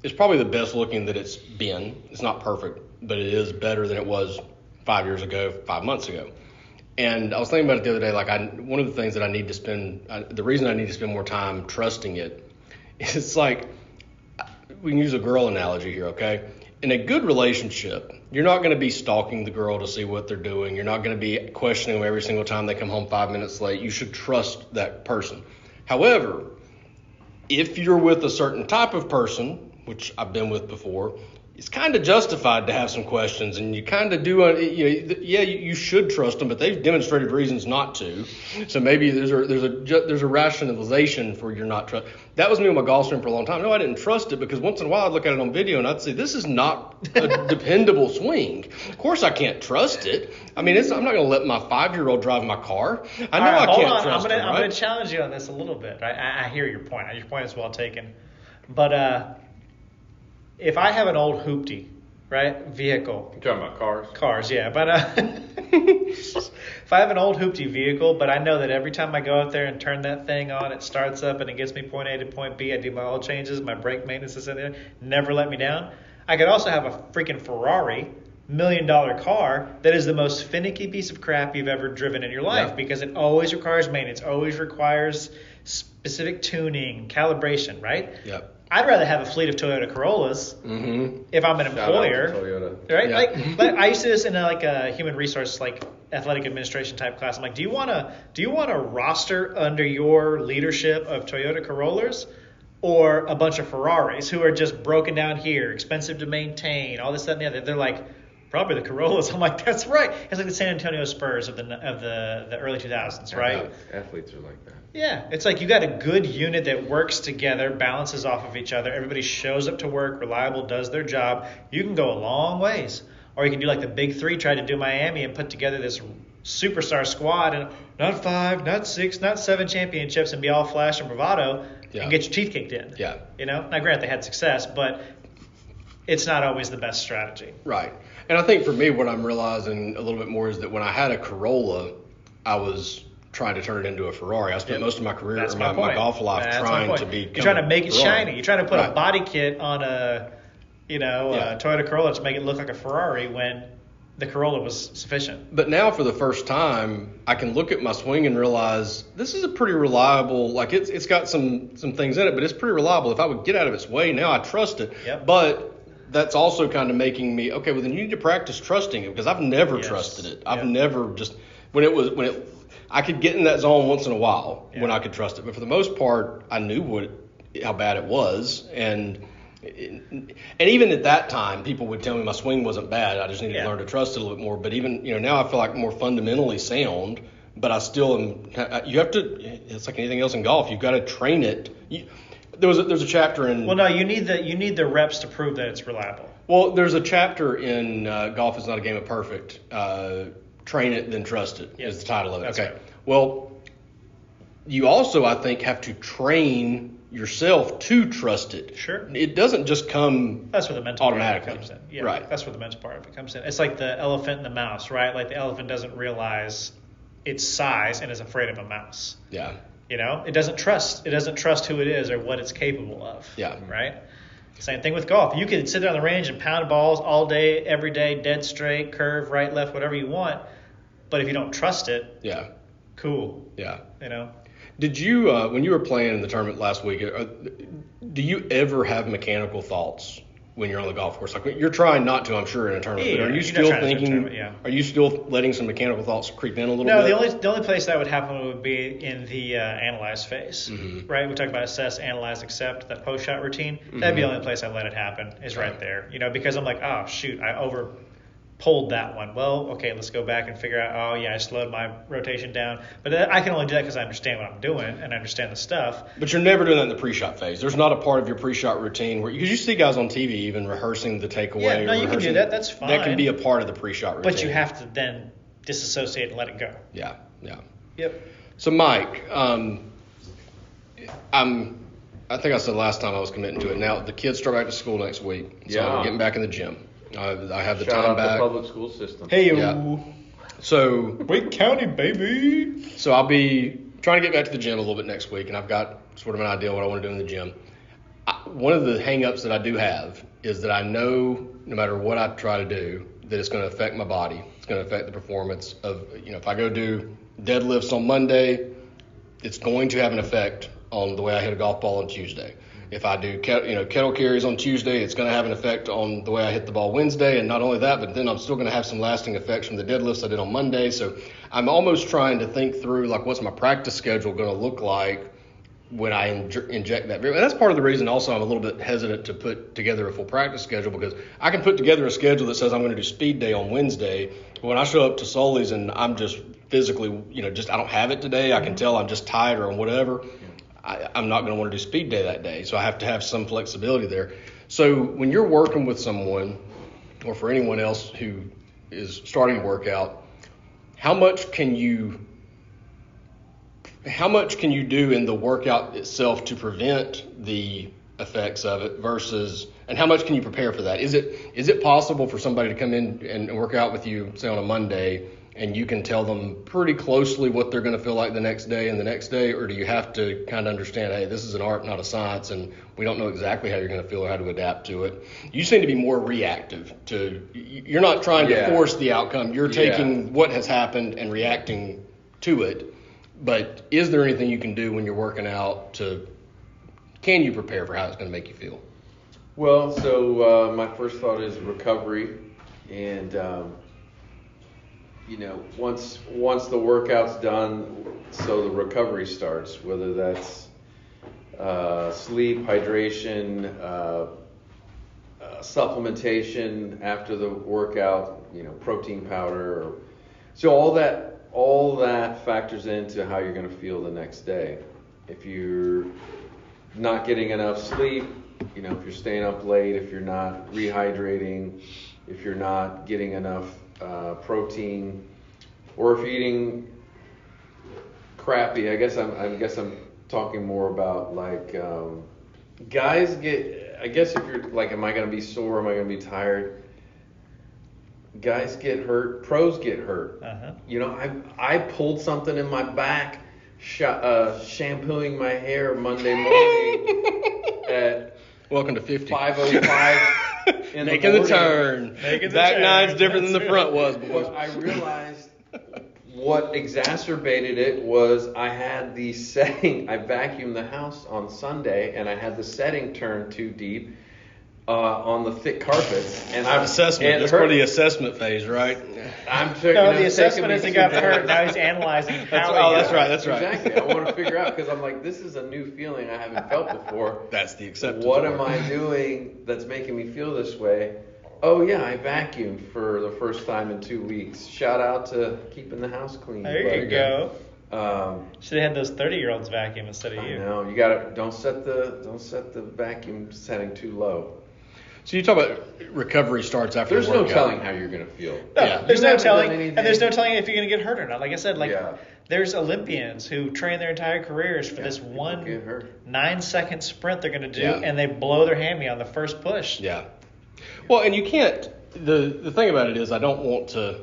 is probably the best looking that it's been. It's not perfect, but it is better than it was 5 years ago, 5 months ago. And I was thinking about it the other day. Like, one of the things that I need to spend, the reason I need to spend more time trusting it, it's like, we can use a girl analogy here, okay? In a good relationship, you're not going to be stalking the girl to see what they're doing. You're not going to be questioning them every single time they come home 5 minutes late. You should trust that person. However, if you're with a certain type of person, which I've been with before, it's kind of justified to have some questions, and you kind of do. You should trust them, but they've demonstrated reasons not to. So maybe there's a rationalization for your not trust. That was me with my golf swing for a long time. No, I didn't trust it because once in a while I'd look at it on video and I'd say, this is not a dependable swing. Of course I can't trust it. I mean, I'm not going to let my 5-year-old drive my car. I know I can't trust it. I'm going to challenge you on this a little bit. I hear your point. Your point is well taken, but. If I have an old hoopty, right, vehicle. You talking about cars? Cars, yeah. But if I have an old hoopty vehicle, but I know that every time I go out there and turn that thing on, it starts up and it gets me point A to point B. I do my oil changes, my brake maintenance is in there, never let me down. I could also have a freaking Ferrari, $1 million car that is the most finicky piece of crap you've ever driven in your life because it always requires maintenance, always requires specific tuning, calibration, right? Yep. I'd rather have a fleet of Toyota Corollas if I'm an employer, Shout out to Toyota. right? Yeah. Like I used to do this in a human resource, like athletic administration type class. I'm like, do you want a roster under your leadership of Toyota Corollas, or a bunch of Ferraris who are just broken down here, expensive to maintain, all this, that, and the other? They're like, probably the Corollas. I'm like, that's right. It's like the San Antonio Spurs of the early 2000s, right? Athletes are like that. Yeah, it's like you got a good unit that works together, balances off of each other. Everybody shows up to work, reliable, does their job. You can go a long ways. Or you can do like the big three tried to do Miami and put together this superstar squad and not 5, not 6, not 7 championships and be all flash and bravado and get your teeth kicked in. Yeah. You know, now granted they had success, but it's not always the best strategy. Right. And I think for me, what I'm realizing a little bit more is that when I had a Corolla, I was trying to turn it into a Ferrari. I spent most of my career, That's my golf life, That's trying to be. You're trying to make it shiny. You're trying to put Right. a body kit on a Toyota Corolla to make it look like a Ferrari when the Corolla was sufficient. But now, for the first time, I can look at my swing and realize this is a pretty reliable. Like it's got some things in it, but it's pretty reliable. If I would get out of its way, now I trust it. Yep. But that's also kind of making me okay. Well, then you need to practice trusting it because I've never trusted it. I've never just when it. I could get in that zone once in a while when I could trust it, but for the most part, I knew how bad it was, and even at that time, people would tell me my swing wasn't bad. I just needed to learn to trust it a little bit more. But even now, I feel like more fundamentally sound, but I still am. You have to. It's like anything else in golf. You've got to train it. There's a chapter in. Well, no, you need the reps to prove that it's reliable. Well, there's a chapter in Golf Is Not a Game of Perfect. Train it, then trust it is the title of it. That's okay. right. Well, you also, I think, have to train yourself to trust it. Sure. It doesn't just come That's where the mental automatically. part of it comes in. Yeah, Right. That's where the mental part of it comes in. It's like the elephant and the mouse, right? Like the elephant doesn't realize its size and is afraid of a mouse. Yeah. It doesn't trust who it is or what it's capable of. Yeah. Right? Same thing with golf. You could sit there on the range and pound balls all day, every day, dead straight, curve, right, left, whatever you want. But if you don't trust it, Yeah. cool. Yeah. Did you, when you were playing in the tournament last week, do you ever have mechanical thoughts when you're on the golf course? Like you're trying not to, I'm sure, in a tournament. Yeah, but are you you're still not trying to thinking? tournament, yeah. Are you still letting some mechanical thoughts creep in a little No, bit? the only place that would happen would be in the analyze phase, Mm-hmm. right? We talk about assess, analyze, accept, that post shot routine. That'd be the only place I let it happen is right there, because I'm like, oh shoot, I over pulled that one. Well, okay, let's go back and figure out. Oh yeah, I slowed my rotation down, but I can only do that because I understand what I'm doing and I understand the stuff. But you're never doing that in the pre-shot phase. There's not a part of your pre-shot routine because you see guys on TV even rehearsing the takeaway. Yeah, no, or you can do rehearsing- that. That's fine. That can be a part of the pre-shot routine. But you have to then disassociate and let it go. Yeah, yeah. Yep. So Mike, I think I said last time I was committing to it. Now the kids start back to school next week, so Yeah. I'm getting back in the gym. I have the Shout time out back. the public school system. Hey, Yeah. So Wake County, baby. I'll be trying to get back to the gym a little bit next week, and I've got sort of an idea of what I want to do in the gym. One of the hang-ups that I do have is that I know no matter what I try to do, that it's going to affect my body. It's going to affect the performance of, if I go do deadlifts on Monday, it's going to have an effect on the way I hit a golf ball on Tuesday. If I do kettle carries on Tuesday, it's going to have an effect on the way I hit the ball Wednesday. And not only that, but then I'm still going to have some lasting effects from the deadlifts I did on Monday. So I'm almost trying to think through, like, what's my practice schedule going to look like when I inject that. And that's part of the reason also I'm a little bit hesitant to put together a full practice schedule, because I can put together a schedule that says I'm going to do speed day on Wednesday. But when I show up to Sully's and I'm just physically, I don't have it today, I can tell I'm just tired or whatever. I'm not going to want to do speed day that day. So I have to have some flexibility there. So when you're working with someone, or for anyone else who is starting to work out, how much can you do in the workout itself to prevent the effects of it versus, and how much can you prepare for that? Is it possible for somebody to come in and work out with you, say on a Monday, and you can tell them pretty closely what they're going to feel like the next day and the next day, or do you have to kind of understand, hey, this is an art, not a science, and we don't know exactly how you're going to feel or how to adapt to it? You seem to be more reactive to, you're not trying to force the outcome. You're taking what has happened and reacting to it. But is there anything you can do when you're working out can you prepare for how it's going to make you feel? Well, so my first thought is recovery, and once the workout's done, so the recovery starts, whether that's sleep, hydration, supplementation after the workout, protein powder. So all that factors into how you're going to feel the next day. If you're not getting enough sleep, if you're staying up late, if you're not rehydrating, if you're not getting enough protein, or if you're eating crappy, I guess I'm talking more about like guys get. I guess if you're like, am I going to be sore? Am I going to be tired? Guys get hurt. Pros get hurt. Uh-huh. I pulled something in my back, shampooing my hair Monday morning at Welcome to 50. 5:05 in Making the the turn. Making the Back turn. nine's different than the That's front was, boys. What I realized, what exacerbated it was I had the setting. I vacuumed the house on Sunday, and I had the setting turned too deep on the thick carpets. And I'm Assessment. That's part of the assessment phase, right? I'm taking. No, it's the assessment taking me is he 2 got days. hurt. Now he's analyzing how. That's right. Exactly. I want to figure out, because I'm like, this is a new feeling I haven't felt before. That's the acceptance. What part. am I doing that's making me feel this way? Oh yeah, I vacuumed for the first time in 2 weeks. Shout out to keeping the house clean. There you go. Um, Should have had those 30-year-olds vacuum instead of I you. know you gotta don't set the vacuum setting too low. So you talk about recovery starts after There's the no workout. telling how you're gonna feel. No, Yeah. there's You no haven't telling, done anything. and there's no telling if you're going to get hurt or not. Like I said, Yeah. there's Olympians who train their entire careers for this people one get hurt. 9-second sprint they're going to do, Yeah. and they blow their hammy on the first push. Yeah. Well, and you can't. The thing about it is, I don't want to.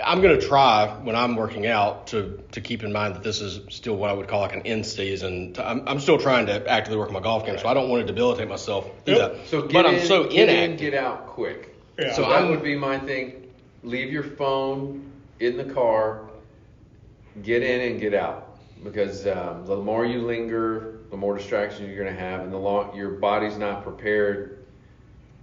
I'm going to try when I'm working out to keep in mind that this is still what I would call like an in season. I'm still trying to actively work on my golf game, so I don't want to debilitate myself either. So get but in, I'm so get inactive. in, get out quick. Yeah. So So that I'm- would be my thing. Leave your phone in the car. Get in and get out. because the more you linger, the more distractions you're going to have, and your body's not prepared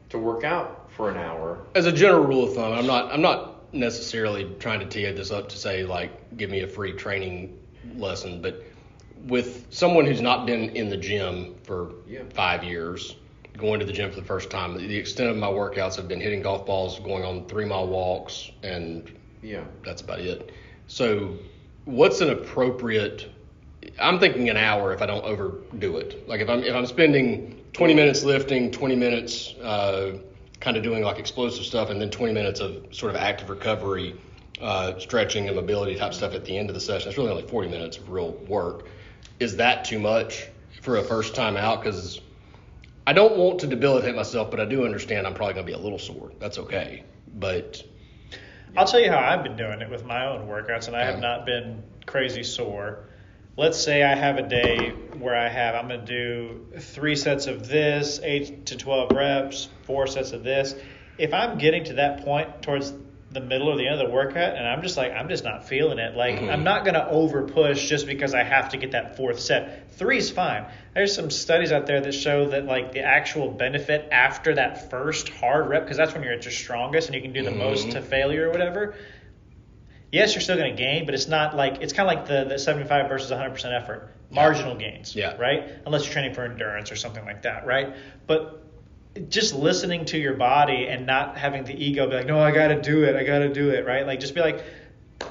to work out for an hour. As a general rule of thumb, I'm not necessarily trying to tee this up to say like give me a free training lesson, but with someone who's not been in the gym for 5 years, going to the gym for the first time, the extent of my workouts have been hitting golf balls, going on 3-mile walks, and that's about it. So what's an appropriate, I'm thinking an hour if I don't overdo it. Like if I'm spending 20 minutes lifting, 20 minutes kind of doing like explosive stuff, and then 20 minutes of sort of active recovery, stretching and mobility type stuff at the end of the session, it's really only 40 minutes of real work. Is that too much for a first time out? Because I don't want to debilitate myself, but I do understand I'm probably going to be a little sore. That's okay. But I'll tell you how I've been doing it with my own workouts, and I have not been crazy sore. Let's say I have a day where I'm going to do 3 sets of this, 8 to 12 reps, 4 sets of this. If I'm getting to that point towards the middle or the end of the workout and I'm just not feeling it, like I'm not going to over push just because I have to get that 4th set. 3 is fine. There's some studies out there that show that like the actual benefit after that first hard rep, because that's when you're at your strongest and you can do the most to failure or whatever. Yes, you're still going to gain, but it's not like, it's kind of like the 75 versus 100% effort. Marginal gains, right? Unless you're training for endurance or something like that, right? But just listening to your body and not having the ego be like, no, I got to do it, right? Like just be like,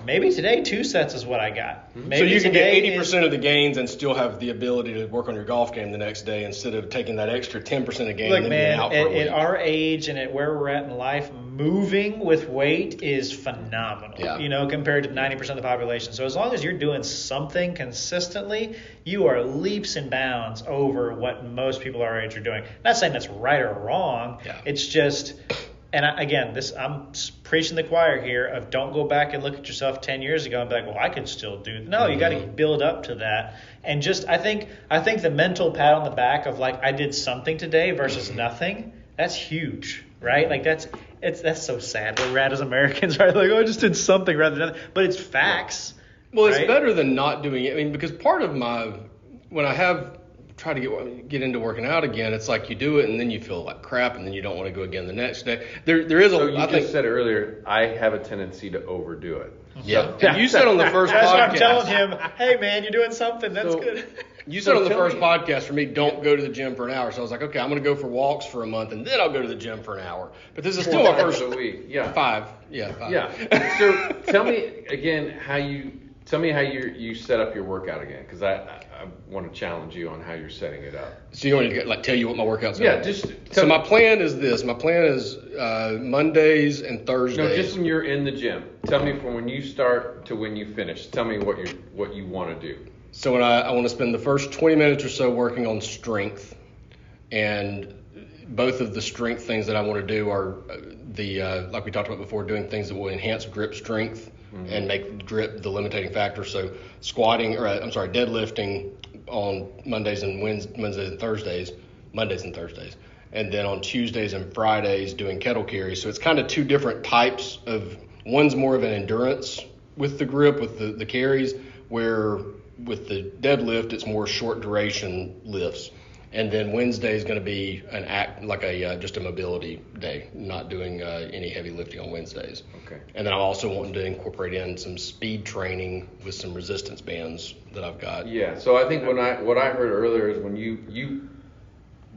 maybe today 2 sets is what I got. Maybe so you can get 80% of the gains and still have the ability to work on your golf game the next day instead of taking that extra 10% of gain. Look, and then man, being out for a week. at our age and at where we're at in life, moving with weight is phenomenal, compared to 90% of the population. So as long as you're doing something consistently, you are leaps and bounds over what most people our age are doing. Not saying that's right or wrong. It's just... And I'm preaching the choir here of don't go back and look at yourself 10 years ago and be like, well, I could still do it. No, you got to build up to that. And just I think the mental pat on the back of like I did something today versus nothing, that's huge, right? Like that's so sad. We're rad as Americans, right? Like, oh, I just did something rather than nothing. But it's facts. Well, right? It's better than not doing it. I mean, because part of when I have try to get into working out again, it's like you do it and then you feel like crap and then you don't want to go again the next day. There is so you just said earlier, I have a tendency to overdo it. Yeah. And you said on the first That's podcast. what I'm telling him, hey man, you're doing something. That's good. You said on the first podcast for me, don't go to the gym for an hour. So I was like, okay, I'm going to go for walks for a month and then I'll go to the gym for an hour. But this is still my first a week. Yeah. 5. Yeah, 5. Yeah. So tell me again how you set up your workout again, because I want to challenge you on how you're setting it up. So you want me to tell you what my workout's going to be? Just so my plan is this. My plan is Mondays and Thursdays. No, just when you're in the gym. Tell me from when you start to when you finish. Tell me what you want to do. So when I want to spend the first 20 minutes or so working on strength, and both of the strength things that I want to do are like we talked about before, doing things that will enhance grip strength and make grip the limiting factor. So deadlifting on Mondays and Thursdays, and then on Tuesdays and Fridays doing kettle carries. So it's kind of 2 different types of, one's more of an endurance with the grip, with the carries, where with the deadlift it's more short duration lifts. And then Wednesday is going to be just a mobility day, not doing any heavy lifting on Wednesdays. Okay. And then I'm also wanting to incorporate in some speed training with some resistance bands that I've got. Yeah. So I think what I heard earlier is when you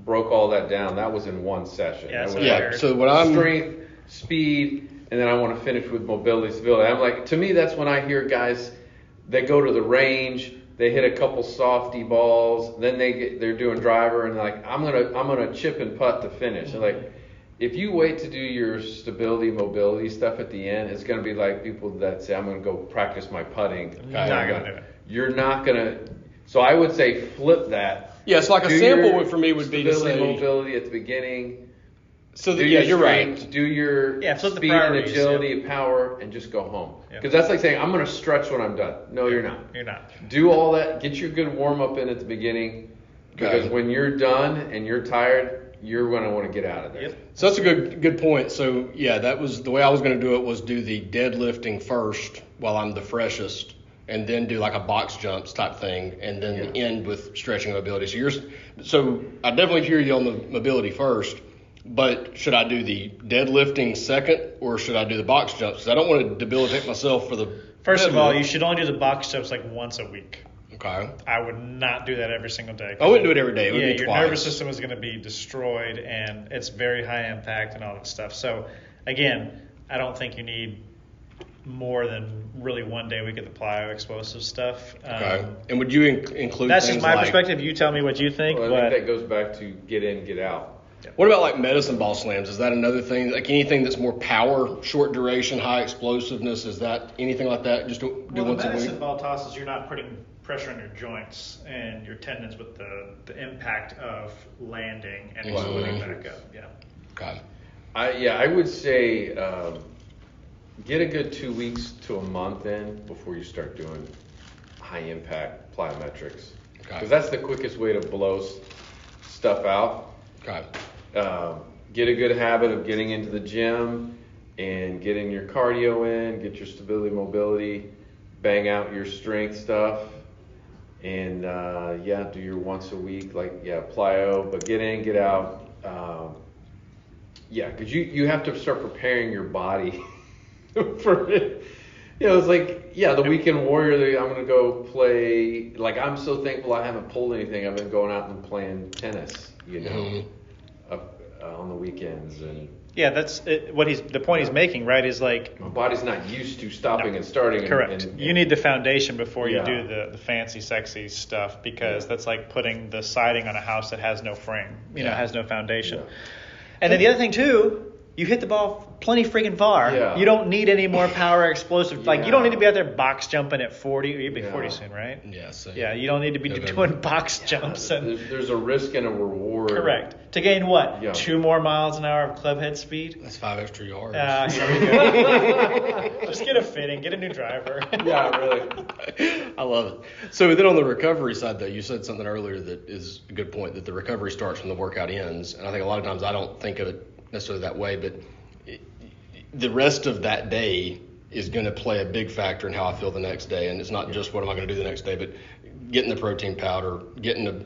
broke all that down, that was in one session. Yeah. So what I'm strength, speed, and then I want to finish with mobility, stability. I'm like, to me, that's when I hear guys that go to the range. They hit a couple softy balls, then they're doing driver, and like I'm gonna chip and putt to finish. And like, if you wait to do your stability, mobility stuff at the end, it's gonna be like people that say I'm gonna go practice my putting. You're not gonna do it. You're not gonna. So I would say flip that. Yeah, so like a sample for me would be to say stability, mobility at the beginning. So you're right. Do your flip the speed and priorities, agility, power, and just go home. Because that's like saying I'm going to stretch when I'm done. No, you're not. You're not. Do all that. Get your good warm up in at the beginning. Because when you're done and you're tired, you're going to want to get out of there. Yep. So that's a good point. So that was the way I was going to do it, was do the deadlifting first while I'm the freshest, and then do like a box jumps type thing, and then end with stretching mobility. So I definitely hear you on the mobility first, but should I do the deadlifting second, or should I do the box jumps? Because I don't want to debilitate myself for the First of all, deadlift. you should only do the box jumps like once a week. Okay. I would not do that every single day. I wouldn't do it every day. It would Yeah, be your twice. nervous system is going to be destroyed, and it's very high impact and all that stuff. So, again, I don't think you need more than really one day a week of the plyo explosive stuff. Okay. And would you include That's things just my like, perspective. You tell me what you think. Well, I but think that goes back to get in, get out. What about like medicine ball slams? Is that another thing? Like anything that's more power, short duration, high explosiveness? Is that anything like that? Just do well, once the a week. medicine ball tosses, you're not putting pressure on your joints and your tendons with the impact of landing and exploding back up. Yeah. Okay. I would say get a good 2 weeks to a month in before you start doing high impact plyometrics. Okay. Because that's the quickest way to blow stuff out. Okay. Get a good habit of getting into the gym and getting your cardio in, get your stability, mobility, bang out your strength stuff, and do your once a week, plyo, but get in, get out. Because you have to start preparing your body for it. It's like, the weekend warrior, I'm going to go play. Like, I'm so thankful I haven't pulled anything. I've been going out and playing tennis, on the weekends. And Yeah, that's it, the point he's making, right? Is like my body's not used to stopping and starting. correct. And You need the foundation before you Yeah. do the fancy, sexy stuff, because that's like putting the siding on a house that has no frame, has no foundation. Yeah. And then the other thing too, you hit the ball plenty freaking far. Yeah. You don't need any more power explosive. Like you don't need to be out there box jumping at 40. You'll be 40 soon, right? Yeah. So Yeah, you don't need to be November. doing box jumps and There's a risk and a reward. correct to gain what? Yeah. 2 more miles an hour of club head speed. That's 5 extra yards. Here we go. Just get a fitting, get a new driver. Yeah, really. I love it. So then on the recovery side, though, you said something earlier that is a good point, that the recovery starts when the workout ends. And I think a lot of times I don't think of it necessarily that way, but the rest of that day is going to play a big factor in how I feel the next day. And it's not just what am I going to do the next day, but getting the protein powder, getting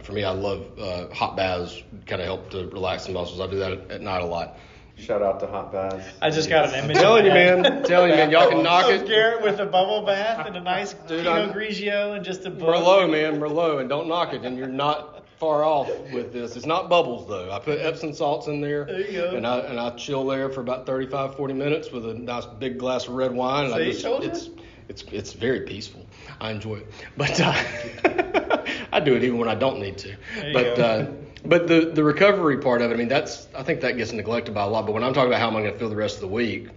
for me, I love hot baths, kind of help to relax the muscles. I do that at night a lot. Shout out to hot baths. I just got an image. Telling you, man, y'all can knock Of it. Garrett with a bubble bath and a nice Dude, Pinot Grigio and just a book. Merlot, man, Merlot, and don't knock it. And you're not far off with this. It's not bubbles though. I put Epsom salts in there. There you go. And I chill there for about 35, 40 minutes with a nice big glass of red wine. And See, told you. it's very peaceful. I enjoy it, but I do it even when I don't need to. There you But go. but the recovery part of it, I mean, I think that gets neglected by a lot. But when I'm talking about how am I going to feel the rest of the week,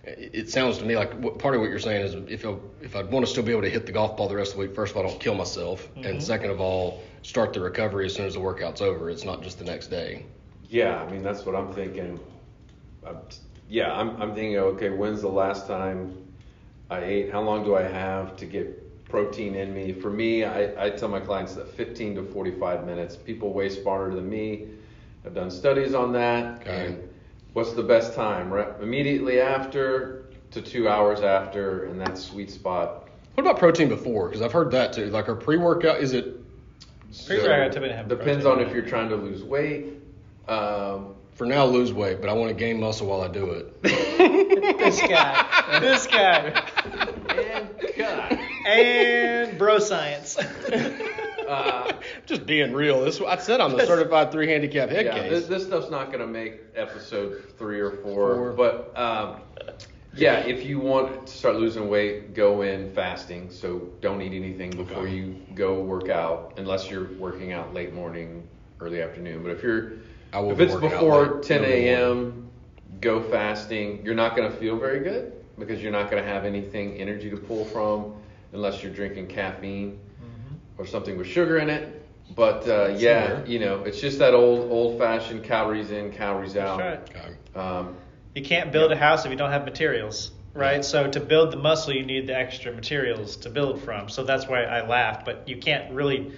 it sounds to me like part of what you're saying is if I want to still be able to hit the golf ball the rest of the week, first of all, I don't kill myself, and second of all, start the recovery as soon as the workout's over. It's not just the next day. Yeah, I mean, that's what I'm thinking. I'm thinking, okay, when's the last time I ate? How long do I have to get protein in me? For me, I tell my clients that 15 to 45 minutes. People way smarter than me. I've done studies on that. Okay. And what's the best time? Right? Immediately after to 2 hours after, and that's sweet spot. What about protein before? Because I've heard that too. Like our pre-workout, is it? Pre-workout typically have Depends protein. on if you're trying to lose weight. For now, lose weight, but I want to gain muscle while I do it. This guy, And God. and bro science. Just being real. I said I'm a certified 3 handicap head Yeah, case. this stuff's not going to make episode 3 or 4. Four. But if you want to start losing weight, go in fasting. So don't eat anything before Okay. you go work out, unless you're working out late morning, early afternoon. But if it's before 10 a.m., go fasting. You're not going to feel very good because you're not going to have anything energy to pull from unless you're drinking caffeine or something with sugar in it. But it's just that old-fashioned calories in, calories out. That's right. Okay. You can't build a house if you don't have materials, right? So to build the muscle, you need the extra materials to build from. So that's why I laughed. But you can't really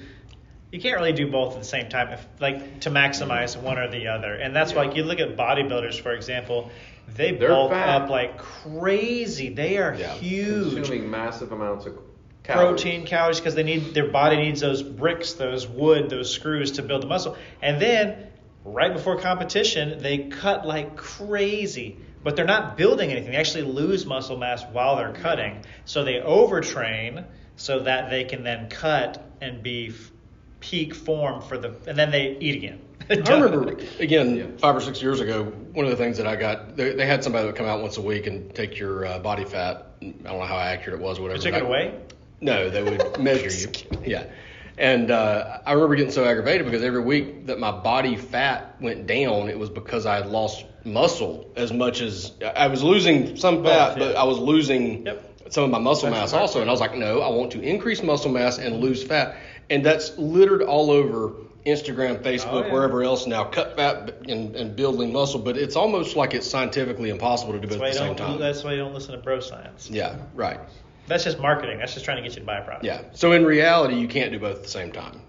do both at the same time, to maximize one or the other. And that's why you look at bodybuilders, for example, they're bulk fat. up like crazy. They are huge. Consuming massive amounts of protein, calories, because their body needs those bricks, those wood, those screws to build the muscle. And then right before competition, they cut like crazy, but they're not building anything. They actually lose muscle mass while they're cutting. So they overtrain so that they can then cut and be peak form and then they eat again. I remember, again, 5 or 6 years ago, one of the things that I got, they had somebody that would come out once a week and take your body fat. I don't know how accurate it was, whatever. They took it away? No, they would measure you. Yeah. And I remember getting so aggravated because every week that my body fat went down, it was because I had lost muscle as much as I was losing some fat, but I was losing some of my muscle mass also. And I was like, no, I want to increase muscle mass and lose fat. And that's littered all over Instagram, Facebook, wherever else now, cut fat and building muscle. But it's almost like it's scientifically impossible to do both at the same time. That's why you don't listen to bro science. Yeah, right. That's just marketing. That's just trying to get you to buy a product. Yeah. So in reality, you can't do both at the same time.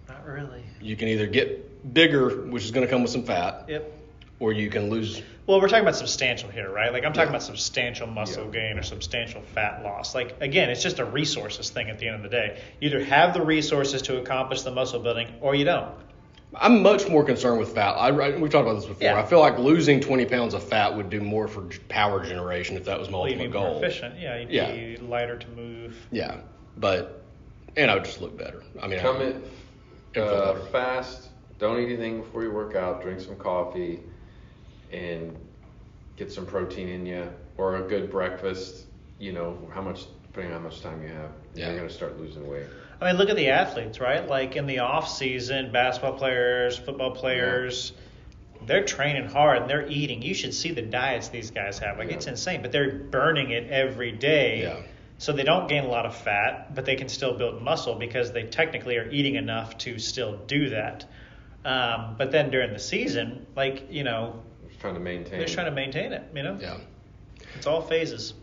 Not really. You can either get bigger, which is going to come with some fat. Yep. Or you can lose. Well, we're talking about substantial here, right? Like I'm talking about substantial muscle gain or substantial fat loss. Like again, it's just a resources thing at the end of the day. You either have the resources to accomplish the muscle building or you don't. I'm much more concerned with fat. We've talked about this before. Yeah. I feel like losing 20 pounds of fat would do more for power generation if that was my You'd ultimate be goal. more efficient. Yeah, you'd be lighter to move. Yeah, and I would just look better. I mean, Come in fast. Don't eat anything before you work out. Drink some coffee, and get some protein in you, or a good breakfast. You know depending on how much time you have, you're gonna start losing weight. I mean, look at the athletes, right? Like in the off season, basketball players, football players, they're training hard and they're eating. You should see the diets these guys have. Like it's insane, but they're burning it every day. Yeah. So they don't gain a lot of fat, but they can still build muscle because they technically are eating enough to still do that. But then during the season, like, Trying to maintain. they're trying to maintain it, Yeah. It's all phases.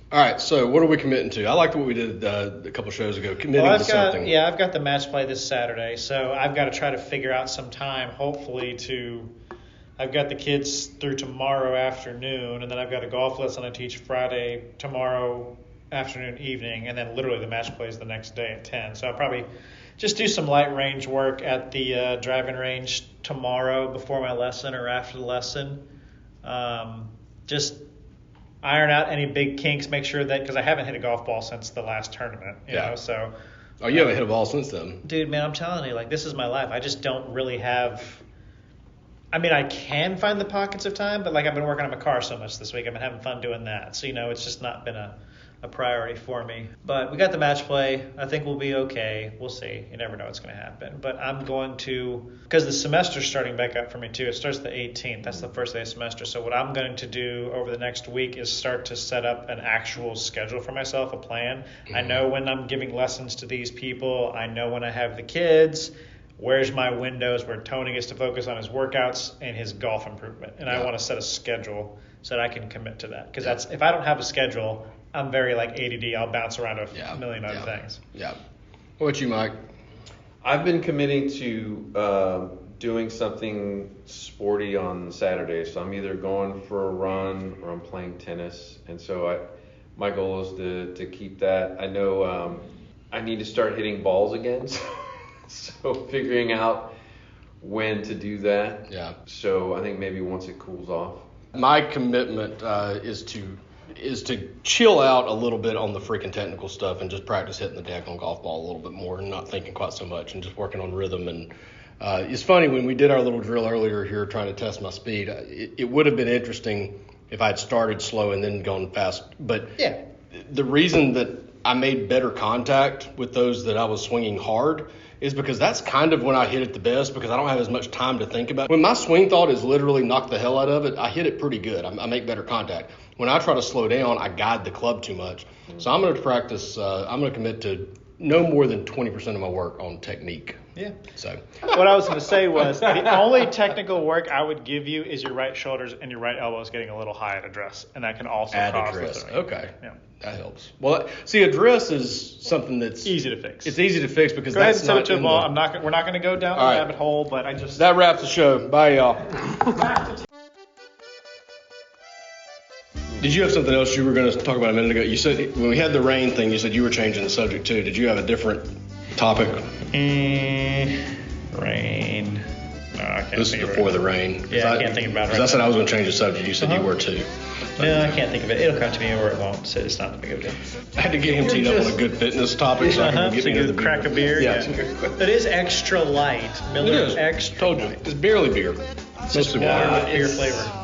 All right, so what are we committing to? I liked what we did a couple shows ago, committing to something. I've got the match play this Saturday, so I've got to try to figure out some time, hopefully I've got the kids through tomorrow afternoon, and then I've got a golf lesson I teach Friday, tomorrow afternoon, evening, and then literally the match play is the next day at 10. So I'll probably just do some light range work at the driving range tomorrow before my lesson or after the lesson. Just iron out any big kinks, make sure that, because I haven't hit a golf ball since the last tournament, you know, so. Oh, you haven't hit a ball since then. Dude, man, I'm telling you, like, this is my life. I just don't really have, I mean, I can find the pockets of time, but, like, I've been working on my car so much this week. I've been having fun doing that. So, it's just not been a priority for me. But we got the match play. I think we'll be okay. We'll see. You never know what's going to happen. But I'm going to, because the semester's starting back up for me too. It starts the 18th. That's the first day of semester. So what I'm going to do over the next week is start to set up an actual schedule for myself, a plan. Mm-hmm. I know when I'm giving lessons to these people. I know when I have the kids. Where's my windows where Tony gets to focus on his workouts and his golf improvement. And I want to set a schedule so that I can commit to that. Because if I don't have a schedule, I'm very like ADD. I'll bounce around a million other things. Yeah. What about you, Mike? I've been committing to doing something sporty on Saturday. So I'm either going for a run or I'm playing tennis. And so my goal is to keep that. I know I need to start hitting balls again. So figuring out when to do that. Yeah. So I think maybe once it cools off. My commitment is to chill out a little bit on the freaking technical stuff and just practice hitting the diagonal golf ball a little bit more and not thinking quite so much and just working on rhythm. And it's funny, when we did our little drill earlier here trying to test my speed, it would have been interesting if I had started slow and then gone fast. But the reason that I made better contact with those that I was swinging hard is because that's kind of when I hit it the best, because I don't have as much time to think about it. When my swing thought is literally knock the hell out of it, I hit it pretty good. I make better contact. When I try to slow down, I guide the club too much. So I'm going to practice, I'm going to commit to no more than 20% of my work on technique. Yeah. So what I was going to say was the only technical work I would give you is your right shoulders and your right elbows getting a little high at address, and that can also cause address. the Okay. Yeah. That helps. Well, see, address is something that's easy to fix. It's easy to fix because go ahead that's and not to in ball. We're not going to go down the rabbit hole, but I just that wraps the show. Bye, y'all. Did you have something else you were going to talk about a minute ago? You said when we had the rain thing, you said you were changing the subject too. Did you have a different topic? Rain. No, I can't This is think of before it. the rain. Yeah, I can't think about it. Because I said I was going to change the subject. You said you were too. No, I can't think of it. It'll come to me or it won't. So it's not that big of a deal. I had to get him teed up on a good fitness topic so I could get So me you to the crack a beer. Yeah. It is extra light. It Miller is. extra Told you. light. It's barely beer. Mostly Water water. with beer flavor.